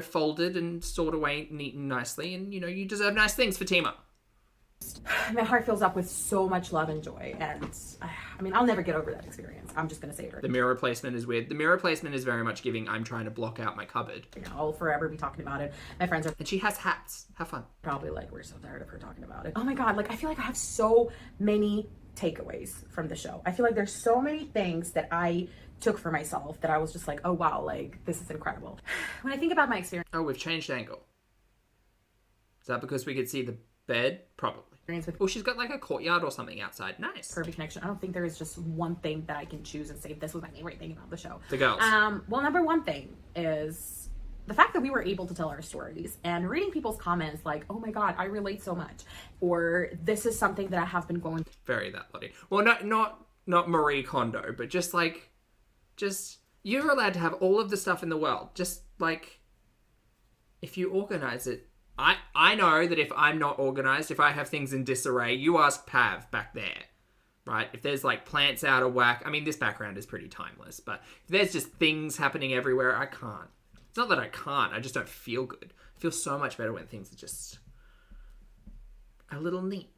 folded and stored away neat and nicely, and you deserve nice things, Fatima. My heart fills up with so much love and joy, and I mean, I'll never get over that experience. I'm just gonna say it right. The mirror placement is weird. The mirror placement is very much giving, I'm trying to block out my cupboard. I'll forever be talking about it. My friends are... And she has hats. Have fun. Probably like, we're so tired of her talking about it. Oh my God, like, I feel like I have so many takeaways from the show. I feel like there's so many things that I took for myself that I was just like, oh wow, like, this is incredible. When I think about my experience... Oh, we've changed angle. Is that because we could see the bed? Probably. Oh, she's got like a courtyard or something outside. Nice. Curvy connection. I don't think there is just one thing that I can choose and say this was my favorite thing about the show. The girls. Well, number one thing is the fact that we were able to tell our stories and reading people's comments like, oh my God, I relate so much. Or this is something that I have been going through. Very that bloody. Well, not Marie Kondo, but just you're allowed to have all of the stuff in the world. Just like, if you organize it. I know that if I'm not organized, if I have things in disarray, you ask Pav back there, right? If there's like plants out of whack, I mean, this background is pretty timeless, but if there's just things happening everywhere, I can't. It's not that I can't, I just don't feel good. I feel so much better when things are just a little neat,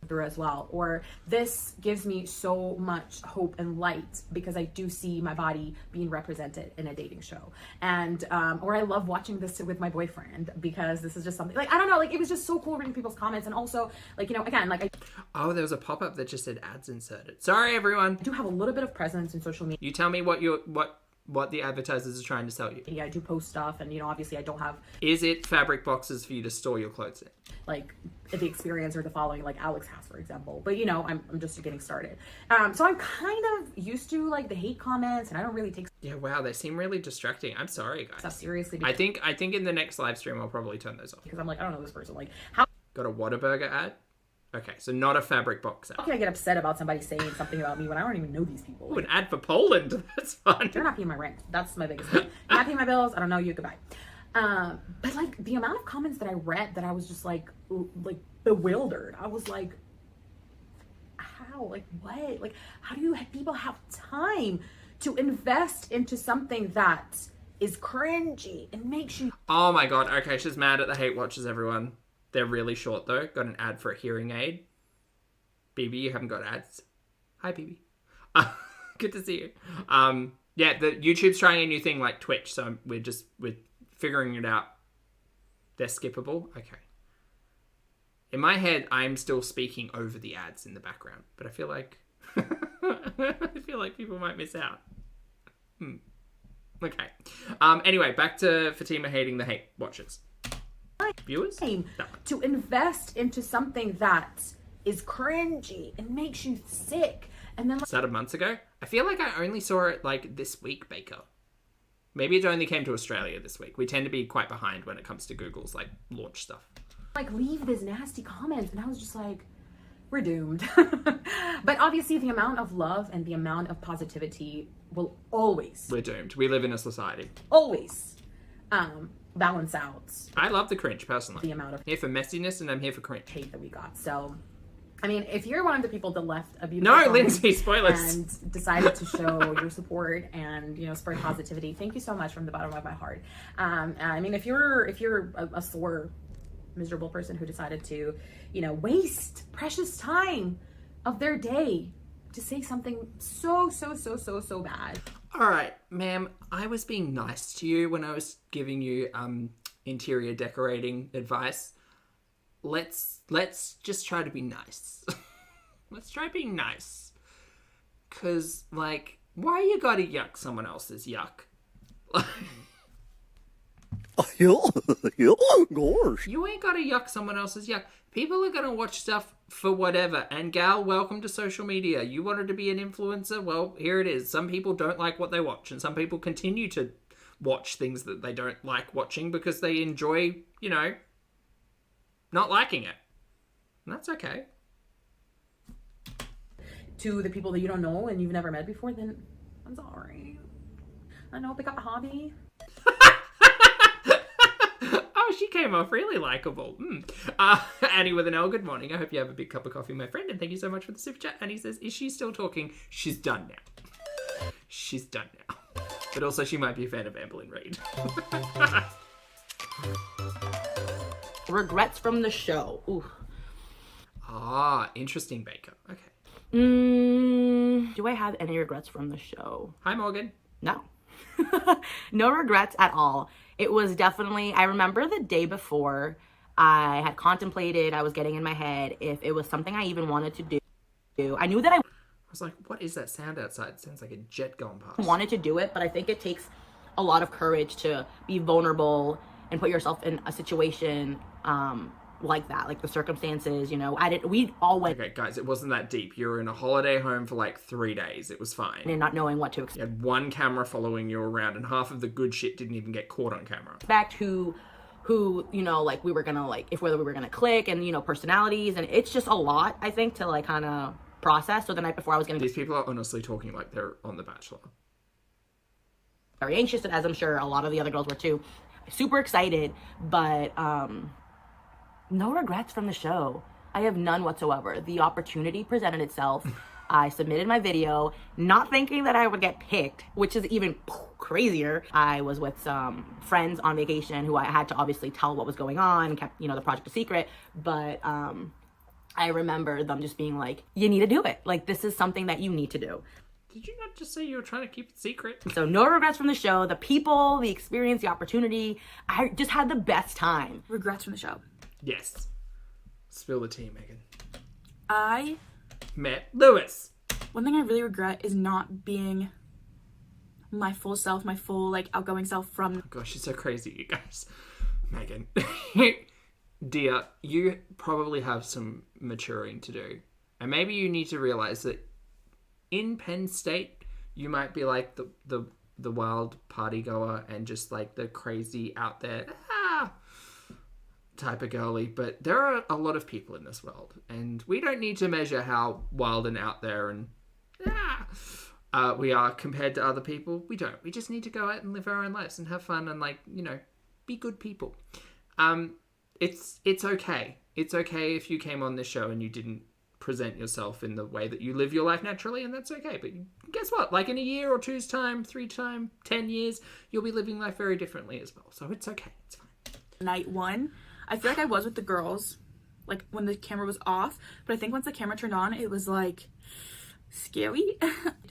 Through as well, or this gives me so much hope and light because I do see my body being represented in a dating show, and or I love watching this with my boyfriend because this is just something like, I don't know, like, it was just so cool reading people's comments, and also like, again, like oh, there was a pop-up that just said ads inserted. Sorry everyone. I do have a little bit of presence in social media. You tell me what the advertisers are trying to sell you. Yeah, I do post stuff, and obviously I don't have... Is it fabric boxes for you to store your clothes in? Like, the experience or the following, like Alex has, for example. But, I'm just getting started. So I'm kind of used to, like, the hate comments, and I don't really take... Yeah, wow, they seem really distracting. I'm sorry, guys. Stuff seriously. I think in the next live stream, I'll probably turn those off. Because I'm like, I don't know this person. Like, how... Got a Whataburger ad? Okay, so not a fabric box ad. How can I get upset about somebody saying something about me when I don't even know these people? Ooh, an ad for Poland. That's fun. They're not paying my rent. That's my biggest thing. Not paying my bills. I don't know you. Goodbye. But like the amount of comments that I read that I was just like bewildered. I was like, how? Like what? Like how do people have time to invest into something that is cringy and makes you... Oh my God. Okay, she's mad at the hate watchers, everyone. They're really short though. Got an ad for a hearing aid. BB, you haven't got ads. Hi, BB. Good to see you. Yeah, the YouTube's trying a new thing like Twitch, so we're figuring it out. They're skippable. Okay. In my head, I'm still speaking over the ads in the background, but I feel like people might miss out. Okay. Anyway, back to Fatima hating the hate watchers. Viewers? To invest into something that is cringy and makes you sick. And then started months ago. I feel like I only saw it like this week, Baker. Maybe it only came to Australia this week. We tend to be quite behind when it comes to Google's like launch stuff. like leave these nasty comments, and I was just like, we're doomed. But obviously the amount of love and the amount of positivity will always, we're doomed. We live in a society. Always balance out. I love the cringe personally. The amount of here for messiness, and I'm here for cringe. Hate that we got. So I mean, if you're one of the people that left a beautiful no, comment Lindsay, spoilers, and decided to show your support and, you know, spread positivity, thank you so much from the bottom of my heart. I mean, if you're a sore, miserable person who decided to, you know, waste precious time of their day to say something so bad. All right, ma'am, I was being nice to you when I was giving you interior decorating advice. Let's just try to be nice. Let's try being nice. Cause like, why you gotta yuck someone else's yuck? Gosh. You ain't gotta yuck someone else's yuck. People are gonna watch stuff for whatever. And gal, welcome to social media. You wanted to be an influencer? Well, here it is. Some people don't like what they watch, and some people continue to watch things that they don't like watching because they enjoy, you know, not liking it. And that's okay. To the people that you don't know and you've never met before, then I'm sorry. I know, pick up a hobby. Oh, she came off really likable. Annie with an L, good morning. I hope you have a big cup of coffee, my friend, and thank you so much for the super chat. And he says, is she still talking? She's done now. She's done now. But also, she might be a fan of Amberlynn Reid. Regrets from the show. Ooh. Ah, interesting, Baker. Okay. Do I have any regrets from the show? Hi, Morgan. No. No regrets at all. It was definitely, I remember the day before, I had contemplated, I was getting in my head if it was something I even wanted to do. I knew that I was like, what is that sound outside? It sounds like a jet going past. Wanted to do it, but I think it takes a lot of courage to be vulnerable and put yourself in a situation like that, like the circumstances, you know. We all went. Okay, guys, it wasn't that deep. You were in a holiday home for like 3 days. It was fine. And not knowing what to expect. You had one camera following you around, and half of the good shit didn't even get caught on camera. Back to who, you know, like we were gonna like, whether we were gonna click, and, you know, personalities, and it's just a lot, I think, to like kind of process. So the night before I was gonna. These people are honestly talking like they're on The Bachelor. Very anxious, as I'm sure a lot of the other girls were too. Super excited, but no regrets from the show. I have none whatsoever. The opportunity presented itself. I submitted my video, not thinking that I would get picked, which is even crazier. I was with some friends on vacation who I had to obviously tell what was going on, kept, you know, the project a secret, but I remember them just being like, you need to do it. Like, this is something that you need to do. Did you not just say you were trying to keep it secret? So no regrets from the show. The people, the experience, the opportunity. I just had the best time. Regrets from the show. Yes. Spill the tea, Megan. I met Lewis. One thing I really regret is not being my full self, my full, like, outgoing self from... Oh gosh, she's so crazy, you guys. Megan. Dear, you probably have some maturing to do. And maybe you need to realize that in Penn State, you might be like the wild party goer and just like the crazy out there type of girly, but there are a lot of people in this world, and we don't need to measure how wild and out there and we are compared to other people. We don't. We just need to go out and live our own lives and have fun and, like, you know, be good people. It's okay. It's okay if you came on this show and you didn't present yourself in the way that you live your life naturally, and that's okay. But guess what? Like, in a year or two's time, 3 time, 10 years, you'll be living life very differently as well. So it's okay. It's fine. Night 1, I feel like I was with the girls, like, when the camera was off, but I think once the camera turned on, it was, like, scary.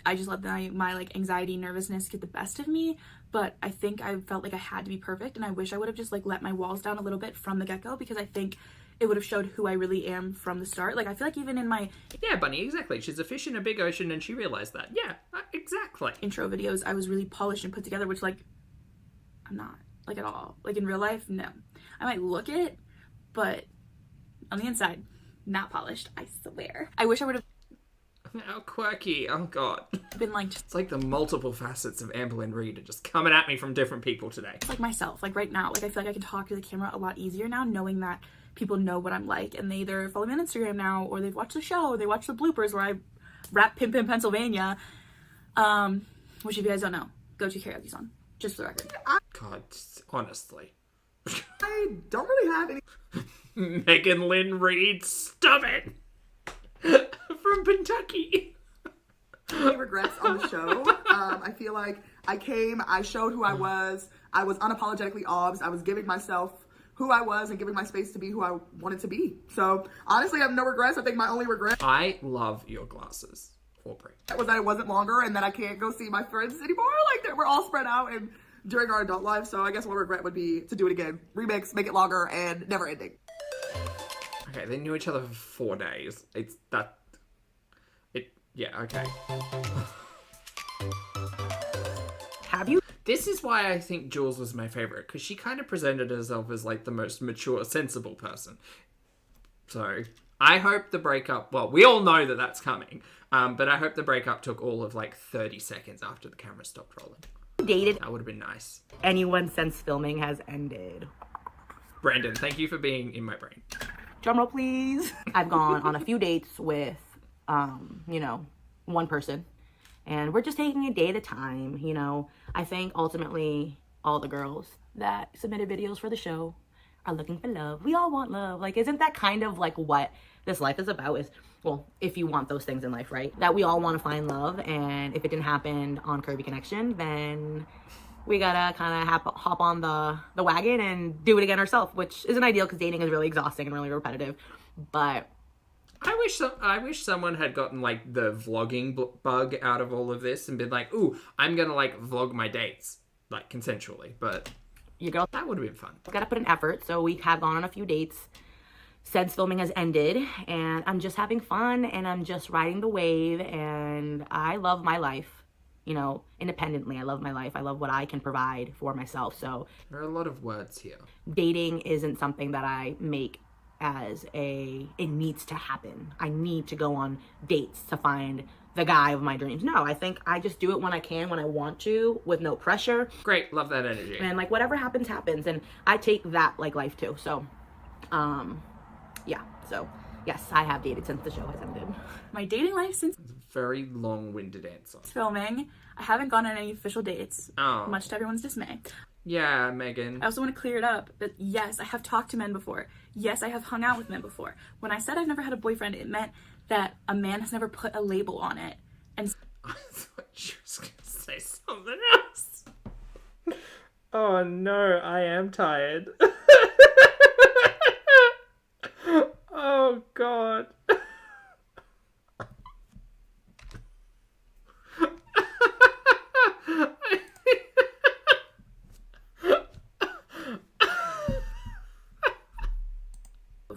I just let my like, anxiety, nervousness get the best of me, but I think I felt like I had to be perfect, and I wish I would have just, like, let my walls down a little bit from the get-go, because I think it would have showed who I really am from the start. Like, I feel like even in my... Yeah, Bunny, exactly. She's a fish in a big ocean and she realized that. Yeah, exactly. Intro videos, I was really polished and put together, which, like, I'm not, like, at all. Like, in real life, no. I might look it, but on the inside, not polished, I swear. I wish I would have... How quirky. Oh, God. Been like... It's like the multiple facets of Amberlynn Reid are just coming at me from different people today. It's like myself. Like, right now, like, I feel like I can talk to the camera a lot easier now, knowing that people know what I'm like, and they either follow me on Instagram now, or they've watched the show, or they watch the bloopers where I rap Pimp in Pennsylvania. Which, if you guys don't know, go to karaoke song. Just for the record. God, honestly. I don't really have any... Megan Lynn Reid, stop it! From Kentucky. Any regrets on the show. I feel like I showed who I was unapologetically obs. I was giving myself who I was and giving my space to be who I wanted to be. So honestly, I have no regrets. I think my only regret... I love your glasses, Aubrey. ...was that it wasn't longer and that I can't go see my friends anymore. Like, we're all spread out and during our adult life. So I guess one regret would be to do it again. Remix, make it longer, and never ending. Okay, they knew each other for 4 days. Yeah, okay. Have you? This is why I think Jules was my favorite, because she kind of presented herself as like the most mature, sensible person. So I hope the breakup, well, we all know that that's coming, but I hope the breakup took all of like 30 seconds after the camera stopped rolling. Dated that would have been nice. Anyone since filming has ended. Brandon, thank you for being in my brain. Drumroll, please. I've gone on a few dates with, you know, one person, and we're just taking a day at a time. You know, I think ultimately all the girls that submitted videos for the show are looking for love. We all want love. Like, isn't that kind of like what this life is about? Is, well, if you want those things in life, right? That we all want to find love, and if it didn't happen on Curvy Connection, then we gotta kind of hop on the wagon and do it again ourselves, which isn't ideal because dating is really exhausting and really repetitive. But I wish someone had gotten like the vlogging bug out of all of this and been like, ooh, I'm gonna like vlog my dates like consensually. But your girl, that would have been fun. Gotta put an effort. So we have gone on a few dates since filming has ended, and I'm just having fun and I'm just riding the wave, and I love my life. You know, independently, I love my life. I love what I can provide for myself. So there are a lot of words here. Dating isn't something that I make as it needs to happen. I need to go on dates to find the guy of my dreams. No, I think I just do it when I can, when I want to, with no pressure. Great, love that energy. And like whatever happens, happens. And I take that like life too. So, yeah. So yes, I have dated since the show has ended. My dating life since... Very long-winded answer. Filming, I haven't gone on any official dates, oh. Much to everyone's dismay. Yeah, Megan. I also want to clear it up that yes, I have talked to men before. Yes, I have hung out with men before. When I said I've never had a boyfriend, it meant that a man has never put a label on it. And I thought you were going to say something else. Oh no, I am tired. Oh God.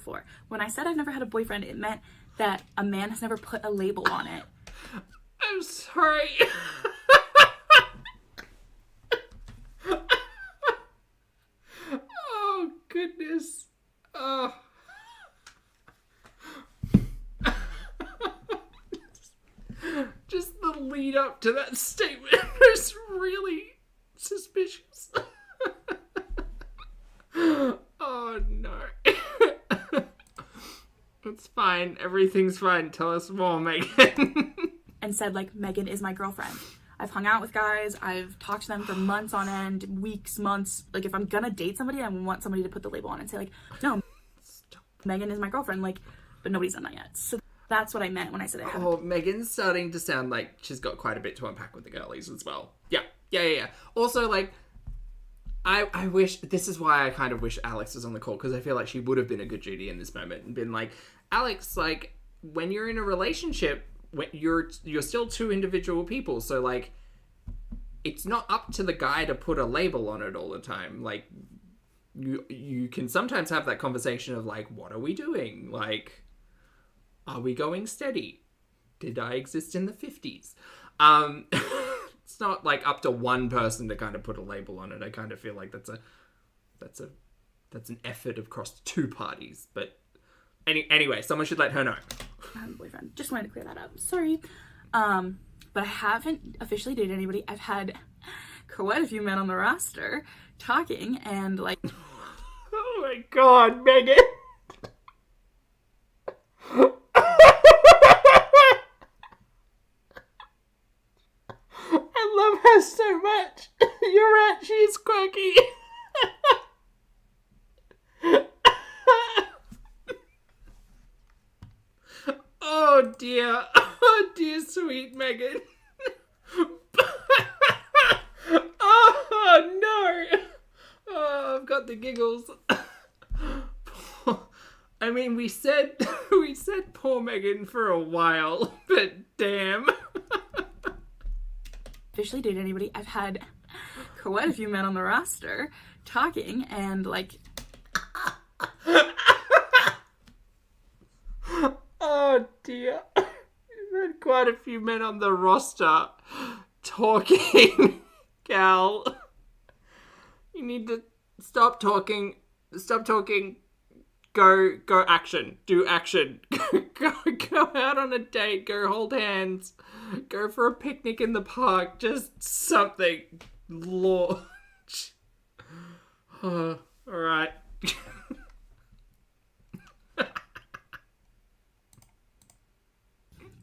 before. When I said I've never had a boyfriend, it meant that a man has never put a label on it. I'm sorry. Oh, goodness. Oh. Just the lead up to that statement was really suspicious. Oh, no. It's fine. Everything's fine. Tell us more, Megan. And said, like, Megan is my girlfriend. I've hung out with guys. I've talked to them for months on end, weeks, months. Like, if I'm gonna date somebody, I want somebody to put the label on and say, like, no, Megan is my girlfriend. Like, but nobody's done that yet. So that's what I meant when I said I haven't. Oh, Megan's starting to sound like she's got quite a bit to unpack with the girlies as well. Yeah. Also, like, I wish, this is why I kind of wish Alex was on the call, because I feel like she would have been a good Judy in this moment and been like, Alex, like, when you're in a relationship, you're still two individual people, so, like, it's not up to the guy to put a label on it all the time. Like, you can sometimes have that conversation of like, what are we doing? Like, are we going steady? Did I exist in the 50s? It's not like up to one person to kind of put a label on it. I kind of feel like that's an effort across two parties. But anyway, someone should let her know. I have a boyfriend. Just wanted to clear that up. Sorry. But I haven't officially dated anybody. I've had quite a few men on the roster talking and like... Oh my god, Megan! I love her so much. You're right, she's quirky. Oh dear. Oh dear, sweet Megan. Oh no. Oh, I've got the giggles. I mean, we said poor Megan for a while, but damn. Officially dated anybody. I've had quite a few men on the roster talking and like... Oh dear. You've had quite a few men on the roster talking, Cal. You need to stop talking. Stop talking. Go action. Do action. Go out on a date. Go hold hands. Go for a picnic in the park. Just something. Launch. All right.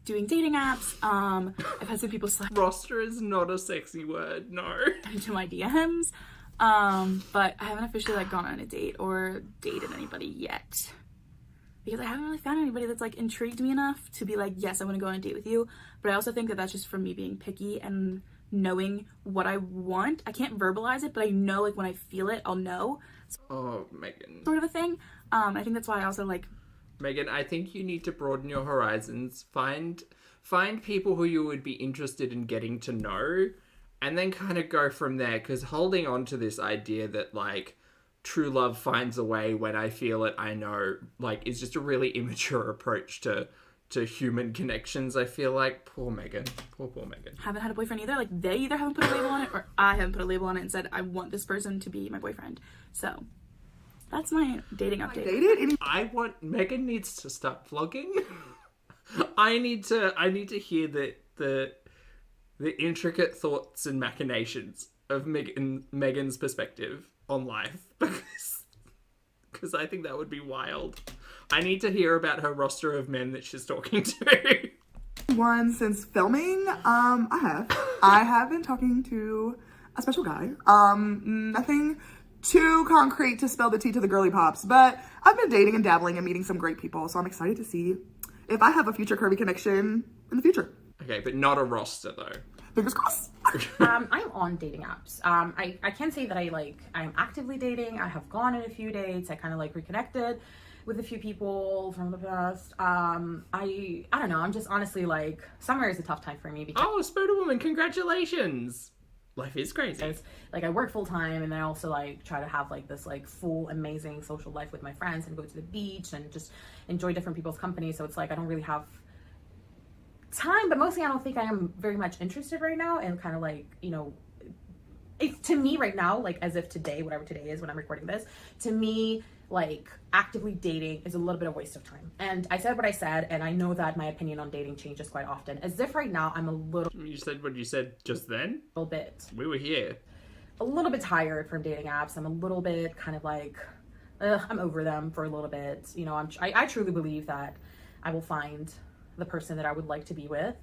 Doing dating apps. I've had some people slide Roster is not a sexy word, no. into my DMs. But I haven't officially like gone on a date or dated anybody yet. Because I haven't really found anybody that's like intrigued me enough to be like, yes, I want to go on a date with you. But I also think that that's just from me being picky and knowing what I want. I can't verbalize it, but I know like when I feel it, I'll know. Oh, Megan. Sort of a thing. I think that's why I also like... Megan, I think you need to broaden your horizons. Find people who you would be interested in getting to know, and then kind of go from there. Because holding on to this idea that like true love finds a way when I feel it, I know, like, is just a really immature approach to human connections. I feel like poor Megan, poor Megan. Haven't had a boyfriend either. Like they either haven't put a label on it, or I haven't put a label on it and said I want this person to be my boyfriend. So. That's my dating update. Megan needs to stop vlogging. I need to hear the intricate thoughts and machinations of Megan's perspective on life, because I think that would be wild. I need to hear about her roster of men that she's talking to. One since filming, I have been talking to a special guy. Nothing too concrete to spill the tea to the girly pops, but I've been dating and dabbling and meeting some great people, so I'm excited to see if I have a future curvy connection in the future. Okay, but not a roster though. Fingers crossed. I'm on dating apps. I can say that I'm actively dating. I have gone on a few dates. I kind of like reconnected with a few people from the past. I don't know. I'm just honestly like, summer is a tough time for me because... Oh, Spirit Woman, congratulations. Life is crazy. Like I work full time, and then I also like try to have like this like full amazing social life with my friends and go to the beach and just enjoy different people's company. So it's like I don't really have time, but mostly I don't think I am very much interested right now. And kind of like, you know, it's to me right now, like as if today, whatever today is when I'm recording this, to me, like actively dating is a little bit of a waste of time. And I said what I said, and I know that my opinion on dating changes quite often. As if right now I'm a little... You said what you said just then? A little bit. We were here. A little bit tired from dating apps. I'm a little bit kind of like, I'm over them for a little bit. You know, I truly believe that I will find the person that I would like to be with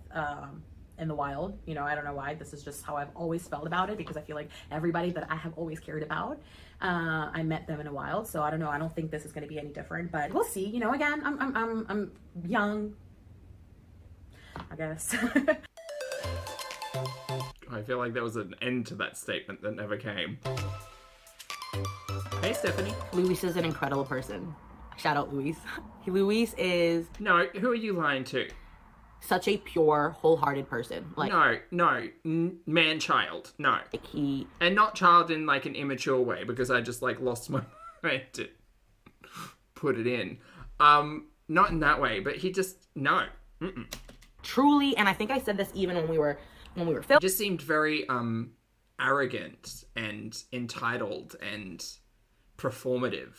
in the wild. You know, I don't know why. This is just how I've always felt about it, because I feel like everybody that I have always cared about, I met them in a wild. So I don't know. I don't think this is going to be any different, but we'll see. You know, again, I'm young, I guess. I feel like there was an end to that statement that never came. Hey, Stephanie. Luis is an incredible person. Shout out Luis. Luis is... No, who are you lying to? such a pure, wholehearted person. Like, no, man-child, no. Like he... And not child in, like, an immature way, because I just, like, lost my way to put it in. Not in that way, but he just, no. Mm-mm. Truly, and I think I said this even when we were filming. He just seemed very, arrogant and entitled and performative.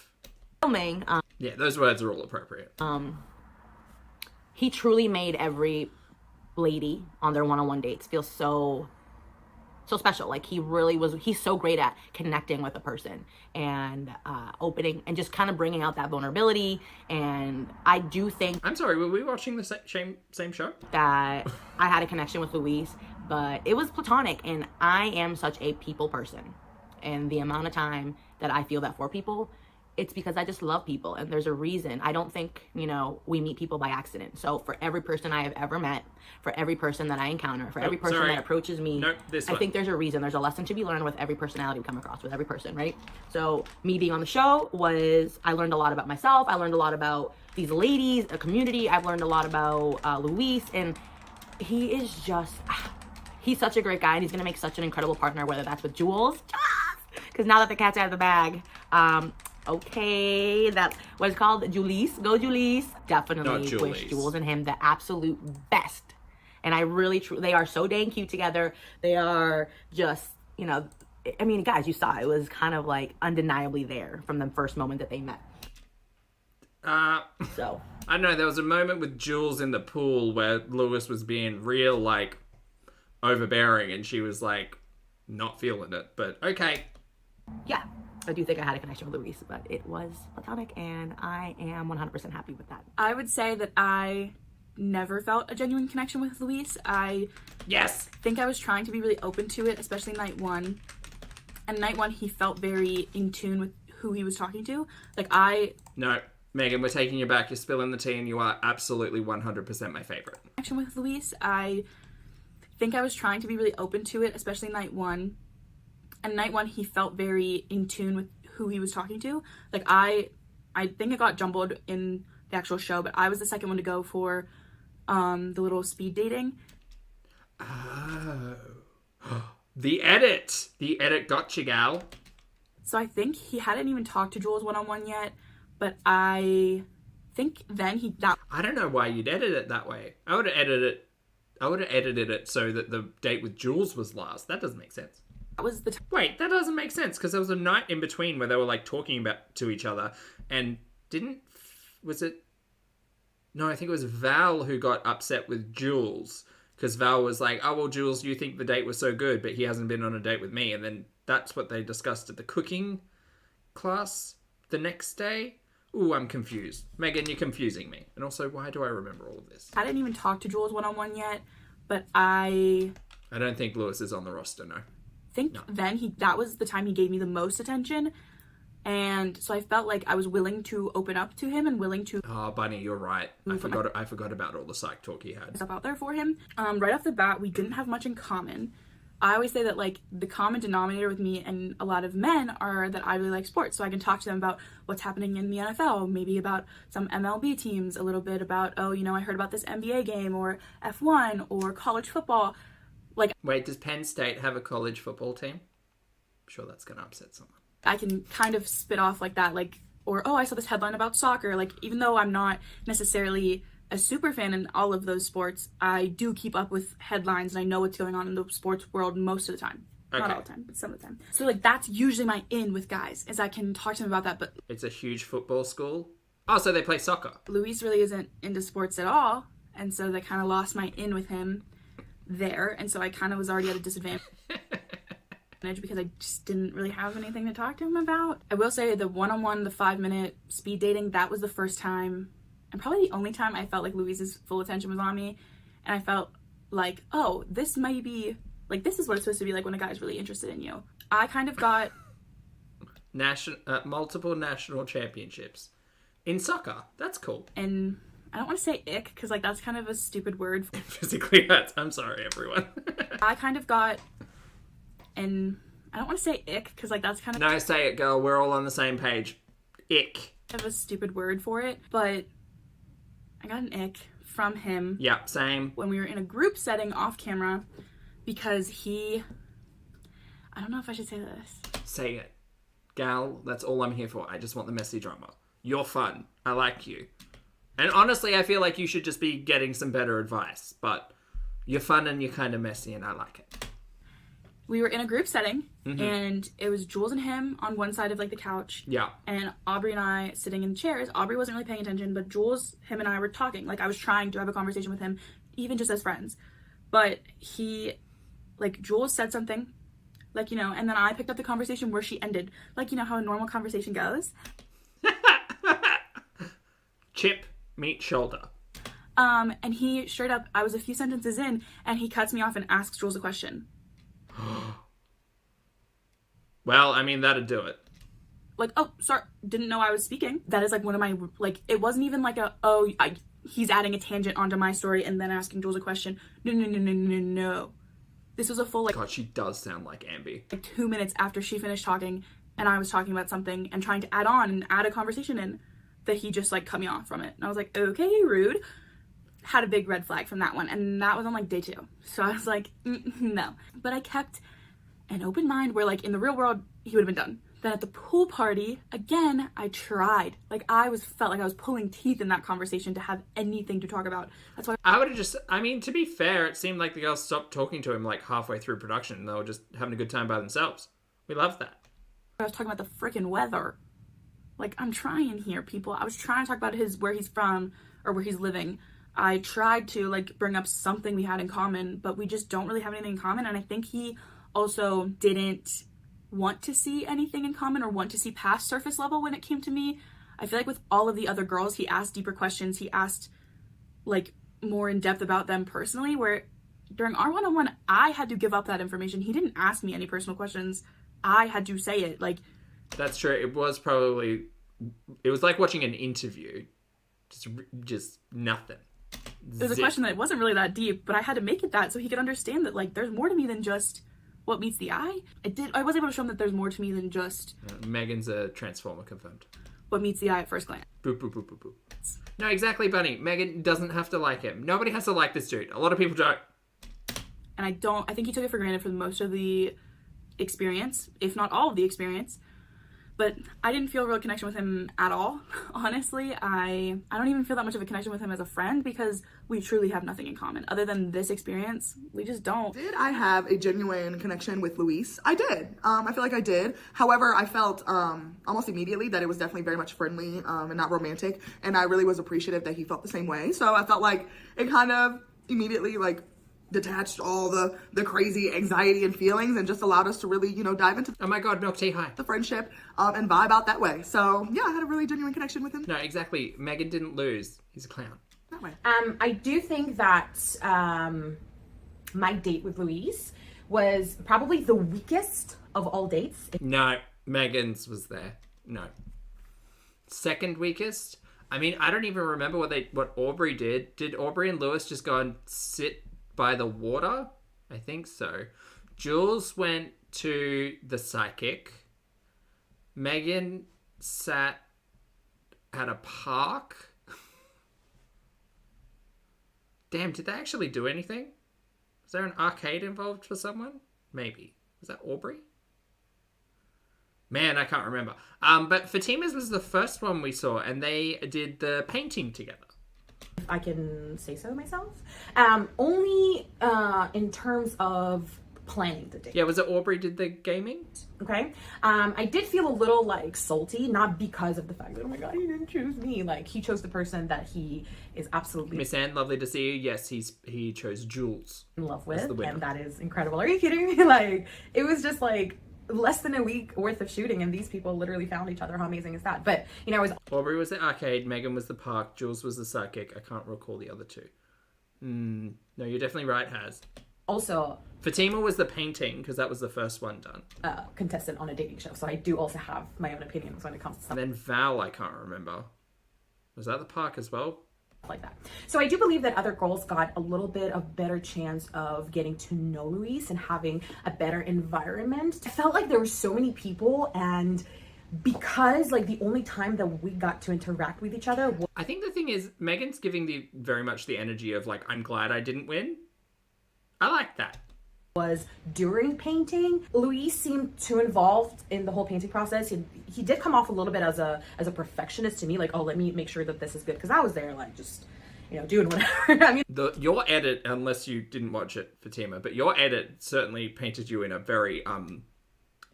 Filming. Yeah, those words are all appropriate. He truly made every lady on their one-on-one dates feel so special. Like he's so great at connecting with a person and opening and just kind of bringing out that vulnerability. And I do think... I'm sorry, were we watching the same show? That I had a connection with Luis, but it was platonic, and I am such a people person. And the amount of time that I feel that for people, it's because I just love people, and there's a reason. I don't think, we meet people by accident. So for every person I have ever met, for every person that I encounter, for every person that approaches me, I think there's a reason. There's a lesson to be learned with every personality we come across, with every person, right? So me being on the show I learned a lot about myself. I learned a lot about these ladies, a community. I've learned a lot about Luis, and he's such a great guy, and he's going to make such an incredible partner, whether that's with Jules, because now that the cat's out of the bag, okay, that's what it's called. Julies. Go Julies. Definitely wish Jules and him the absolute best. And I really, they are so dang cute together. They are just, I mean, guys, you saw it was kind of like undeniably there from the first moment that they met. So. I don't know, there was a moment with Jules in the pool where Lewis was being real, like, overbearing, and she was, like, not feeling it. But, okay. Yeah. I do think I had a connection with Luis, but it was platonic, and I am 100% happy with that. I would say that I never felt a genuine connection with Luis. I think I was trying to be really open to it, especially night one. And night one, he felt very in tune with who he was talking to. No, Megan, we're taking you back. You're spilling the tea, and you are absolutely 100% my favorite. Connection with Luis. I think I was trying to be really open to it, especially night one. And night one, he felt very in tune with who he was talking to. I think it got jumbled in the actual show, but I was the second one to go for the little speed dating. Oh. The edit got you, gal. So I think he hadn't even talked to Jules one-on-one yet, but I think then I don't know why you'd edit it that way. I would have edited it so that the date with Jules was last. That doesn't make sense. Wait, that doesn't make sense, because there was a night in between where they were, like, talking to each other, and I think it was Val who got upset with Jules, because Val was like, oh, well, Jules, you think the date was so good, but he hasn't been on a date with me, and then that's what they discussed at the cooking class the next day. Ooh, I'm confused. Megan, you're confusing me. And also, why do I remember all of this? I didn't even talk to Jules one-on-one yet, but I don't think Lewis is on the roster, no. Then that was the time he gave me the most attention, and so I felt like I was willing to open up to him and willing to... Oh, Bunny, you're right. I forgot about all the psych talk he had. ...stuff out there for him. Right off the bat, we didn't have much in common. I always say that, like, the common denominator with me and a lot of men are that I really like sports, so I can talk to them about what's happening in the NFL, maybe about some MLB teams, a little bit about, oh, I heard about this NBA game, or F1, or college football. Wait, does Penn State have a college football team? I'm sure that's going to upset someone. I can kind of spit off like that, or, oh, I saw this headline about soccer. Even though I'm not necessarily a super fan in all of those sports, I do keep up with headlines, and I know what's going on in the sports world most of the time. Okay. Not all the time, but some of the time. So, that's usually my in with guys, is I can talk to them about that, but... It's a huge football school? Oh, so they play soccer. Luis really isn't into sports at all, and so they kind of lost my in with him there, and so I kind of was already at a disadvantage because I just didn't really have anything to talk to him about. I will say the one-on-one, the 5-minute speed dating, that was the first time, and probably the only time I felt like Luis's full attention was on me, and I felt like, oh, this might be, this is what it's supposed to be like when a guy's really interested in you. I kind of got... multiple national championships in soccer. That's cool. And... I don't want to say ick, because, that's kind of a stupid word. Physically hurts. I'm sorry, everyone. I kind of got, and I don't want to say ick, because, that's kind of... No, say it, girl. We're all on the same page. Ick. I have a stupid word for it, but I got an ick from him. Yep, same. When we were in a group setting off camera because I don't know if I should say this. Say it. Gal, that's all I'm here for. I just want the messy drama. You're fun. I like you. And honestly, I feel like you should just be getting some better advice. But you're fun and you're kind of messy and I like it. We were in a group setting and it was Jules and him on one side of like the couch. Yeah. And Aubrey and I sitting in chairs. Aubrey wasn't really paying attention, but Jules, him and I were talking. Like I was trying to have a conversation with him, even just as friends. But Jules said something, like, you know, and then I picked up the conversation where she ended. Like, you know how a normal conversation goes. Chip, meet, shoulder. And he straight up, I was a few sentences in, and he cuts me off and asks Jules a question. Well, I mean, that'd do it. Like, oh, sorry, didn't know I was speaking. That is like one of my, like, it wasn't even like he's adding a tangent onto my story and then asking Jules a question. No. This was a full, like... God, she does sound like Ambi. Like 2 minutes after she finished talking, and I was talking about something and trying to add on and add a conversation in, that he just, like, cut me off from it. And I was like, okay, rude. Had a big red flag from that one, and that was on, like, day 2. So I was like, no. But I kept an open mind where, like, in the real world, he would have been done. Then at the pool party, again, I tried. Like, felt like I was pulling teeth in that conversation to have anything to talk about. That's why I would have just, I mean, to be fair, it seemed like the girls stopped talking to him, like, halfway through production, and they were just having a good time by themselves. We love that. I was talking about the freaking weather. Like, I'm trying here, people. I was trying to talk about where he's from, or where he's living. I tried to, like, bring up something we had in common, but we just don't really have anything in common, and I think he also didn't want to see anything in common or want to see past surface level when it came to me. I feel like with all of the other girls, he asked deeper questions. He asked, like, more in depth about them personally, where during our one-on-one, I had to give up that information. He didn't ask me any personal questions. I had to say it. Like, that's true. It was like watching an interview. Just nothing. It was a question that wasn't really that deep, but I had to make it that so he could understand that, like, there's more to me than just what meets the eye. I was able to show him that there's more to me than just... Megan's a Transformer, confirmed. What meets the eye at first glance. Boop, boop, boop, boop, boop. No, exactly, Bunny. Megan doesn't have to like him. Nobody has to like this dude. A lot of people don't. And I think he took it for granted for most of the experience, if not all of the experience. But I didn't feel a real connection with him at all. Honestly, I don't even feel that much of a connection with him as a friend because we truly have nothing in common. Other than this experience, we just don't. Did I have a genuine connection with Luis? I did. I feel like I did. However, I felt almost immediately that it was definitely very much friendly and not romantic. And I really was appreciative that he felt the same way. So I felt like it kind of immediately, like, detached all the crazy anxiety and feelings and just allowed us to really, you know, dive into oh my god, milk tea, hi. The friendship and vibe out that way. So yeah, I had a really genuine connection with him. No, exactly. Megan didn't lose. He's a clown. That way. I do think that my date with Luis was probably the weakest of all dates. No, Megan's was there. No. Second weakest? I mean, I don't even remember what Aubrey did. Did Aubrey and Lewis just go and sit by the water? I think so. Jules went to the psychic. Megan sat at a park. Damn, did they actually do anything? Was there an arcade involved for someone? Maybe. Was that Aubrey? Man, I can't remember. But Fatima's was the first one we saw, and they did the painting together. I can say so myself. Only in terms of planning the date. Yeah, was it Aubrey did the gaming? Okay. I did feel a little, like, salty, not because of the fact that, oh my god, he didn't choose me. Like, he chose the person that he is absolutely... Miss Anne, lovely to see you. Yes, he chose Jules. In love with, and that is incredible. Are you kidding me? Like, it was just, like, less than a week worth of shooting, and these people literally found each other. How amazing is that? But, you know, it was... Aubrey was the arcade, Megan was the park, Jules was the psychic. I can't recall the other two. No, you're definitely right, Haz. Also... Fatima was the painting, because that was the first one done. Contestant on a dating show, so I do also have my own opinions when it comes to stuff. And then Val, I can't remember. Was that the park as well? Like that. So I do believe that other girls got a little bit of better chance of getting to know Luis and having a better environment. I felt like there were so many people and because like the only time that we got to interact with each other I think the thing is, Megan's giving the very much the energy of like, I'm glad I didn't win. I like that. Was during painting. Luis seemed too involved in the whole painting process. He did come off a little bit as a perfectionist to me, like, oh, let me make sure that this is good, because I was there like just, you know, doing whatever. I mean, your edit, unless you didn't watch it, Fatima, but your edit certainly painted you in a very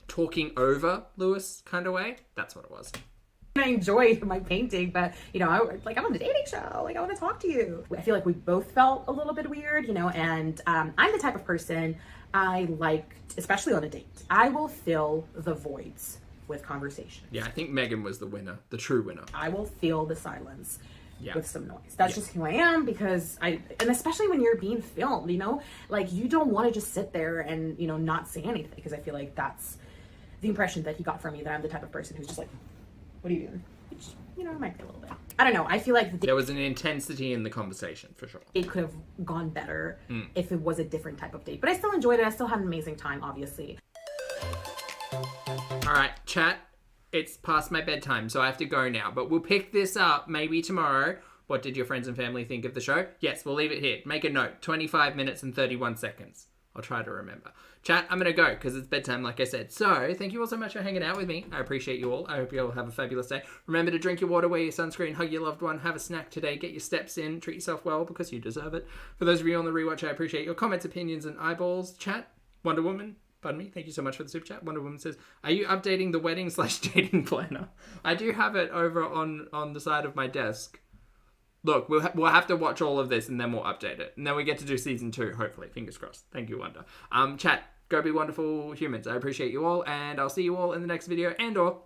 talking over Lewis kind of way. That's what it was. I enjoy my painting, but you know, I'm on a dating show, like I want to talk to you. I feel like we both felt a little bit weird, you know, and I'm the type of person I like, especially on a date, I will fill the voids with conversation. Yeah, I think Megan was the winner, the true winner. I will fill the silence with some noise. That's just who I am, because and especially when you're being filmed, you know, like you don't want to just sit there and, you know, not say anything, because I feel like that's the impression that he got from me, that I'm the type of person who's just like, what are you doing? Which, you know, might be a little bit. I don't know. I feel like there was an intensity in the conversation, for sure. It could have gone better if it was a different type of date. But I still enjoyed it. I still had an amazing time, obviously. All right, chat. It's past my bedtime, so I have to go now. But we'll pick this up maybe tomorrow. What did your friends and family think of the show? Yes, we'll leave it here. Make a note. 25 minutes and 31 seconds. I'll try to remember. Chat, I'm going to go because it's bedtime, like I said. So, thank you all so much for hanging out with me. I appreciate you all. I hope you all have a fabulous day. Remember to drink your water, wear your sunscreen, hug your loved one, have a snack today, get your steps in, treat yourself well because you deserve it. For those of you on the rewatch, I appreciate your comments, opinions, and eyeballs. Chat, Wonder Woman, pardon me, thank you so much for the super chat. Wonder Woman says, are you updating the wedding/dating planner? I do have it over on the side of my desk. Look, we'll have to watch all of this and then we'll update it. And then we get to do season 2, hopefully. Fingers crossed. Thank you, Wonder. Chat, go be wonderful humans. I appreciate you all, and I'll see you all in the next video and or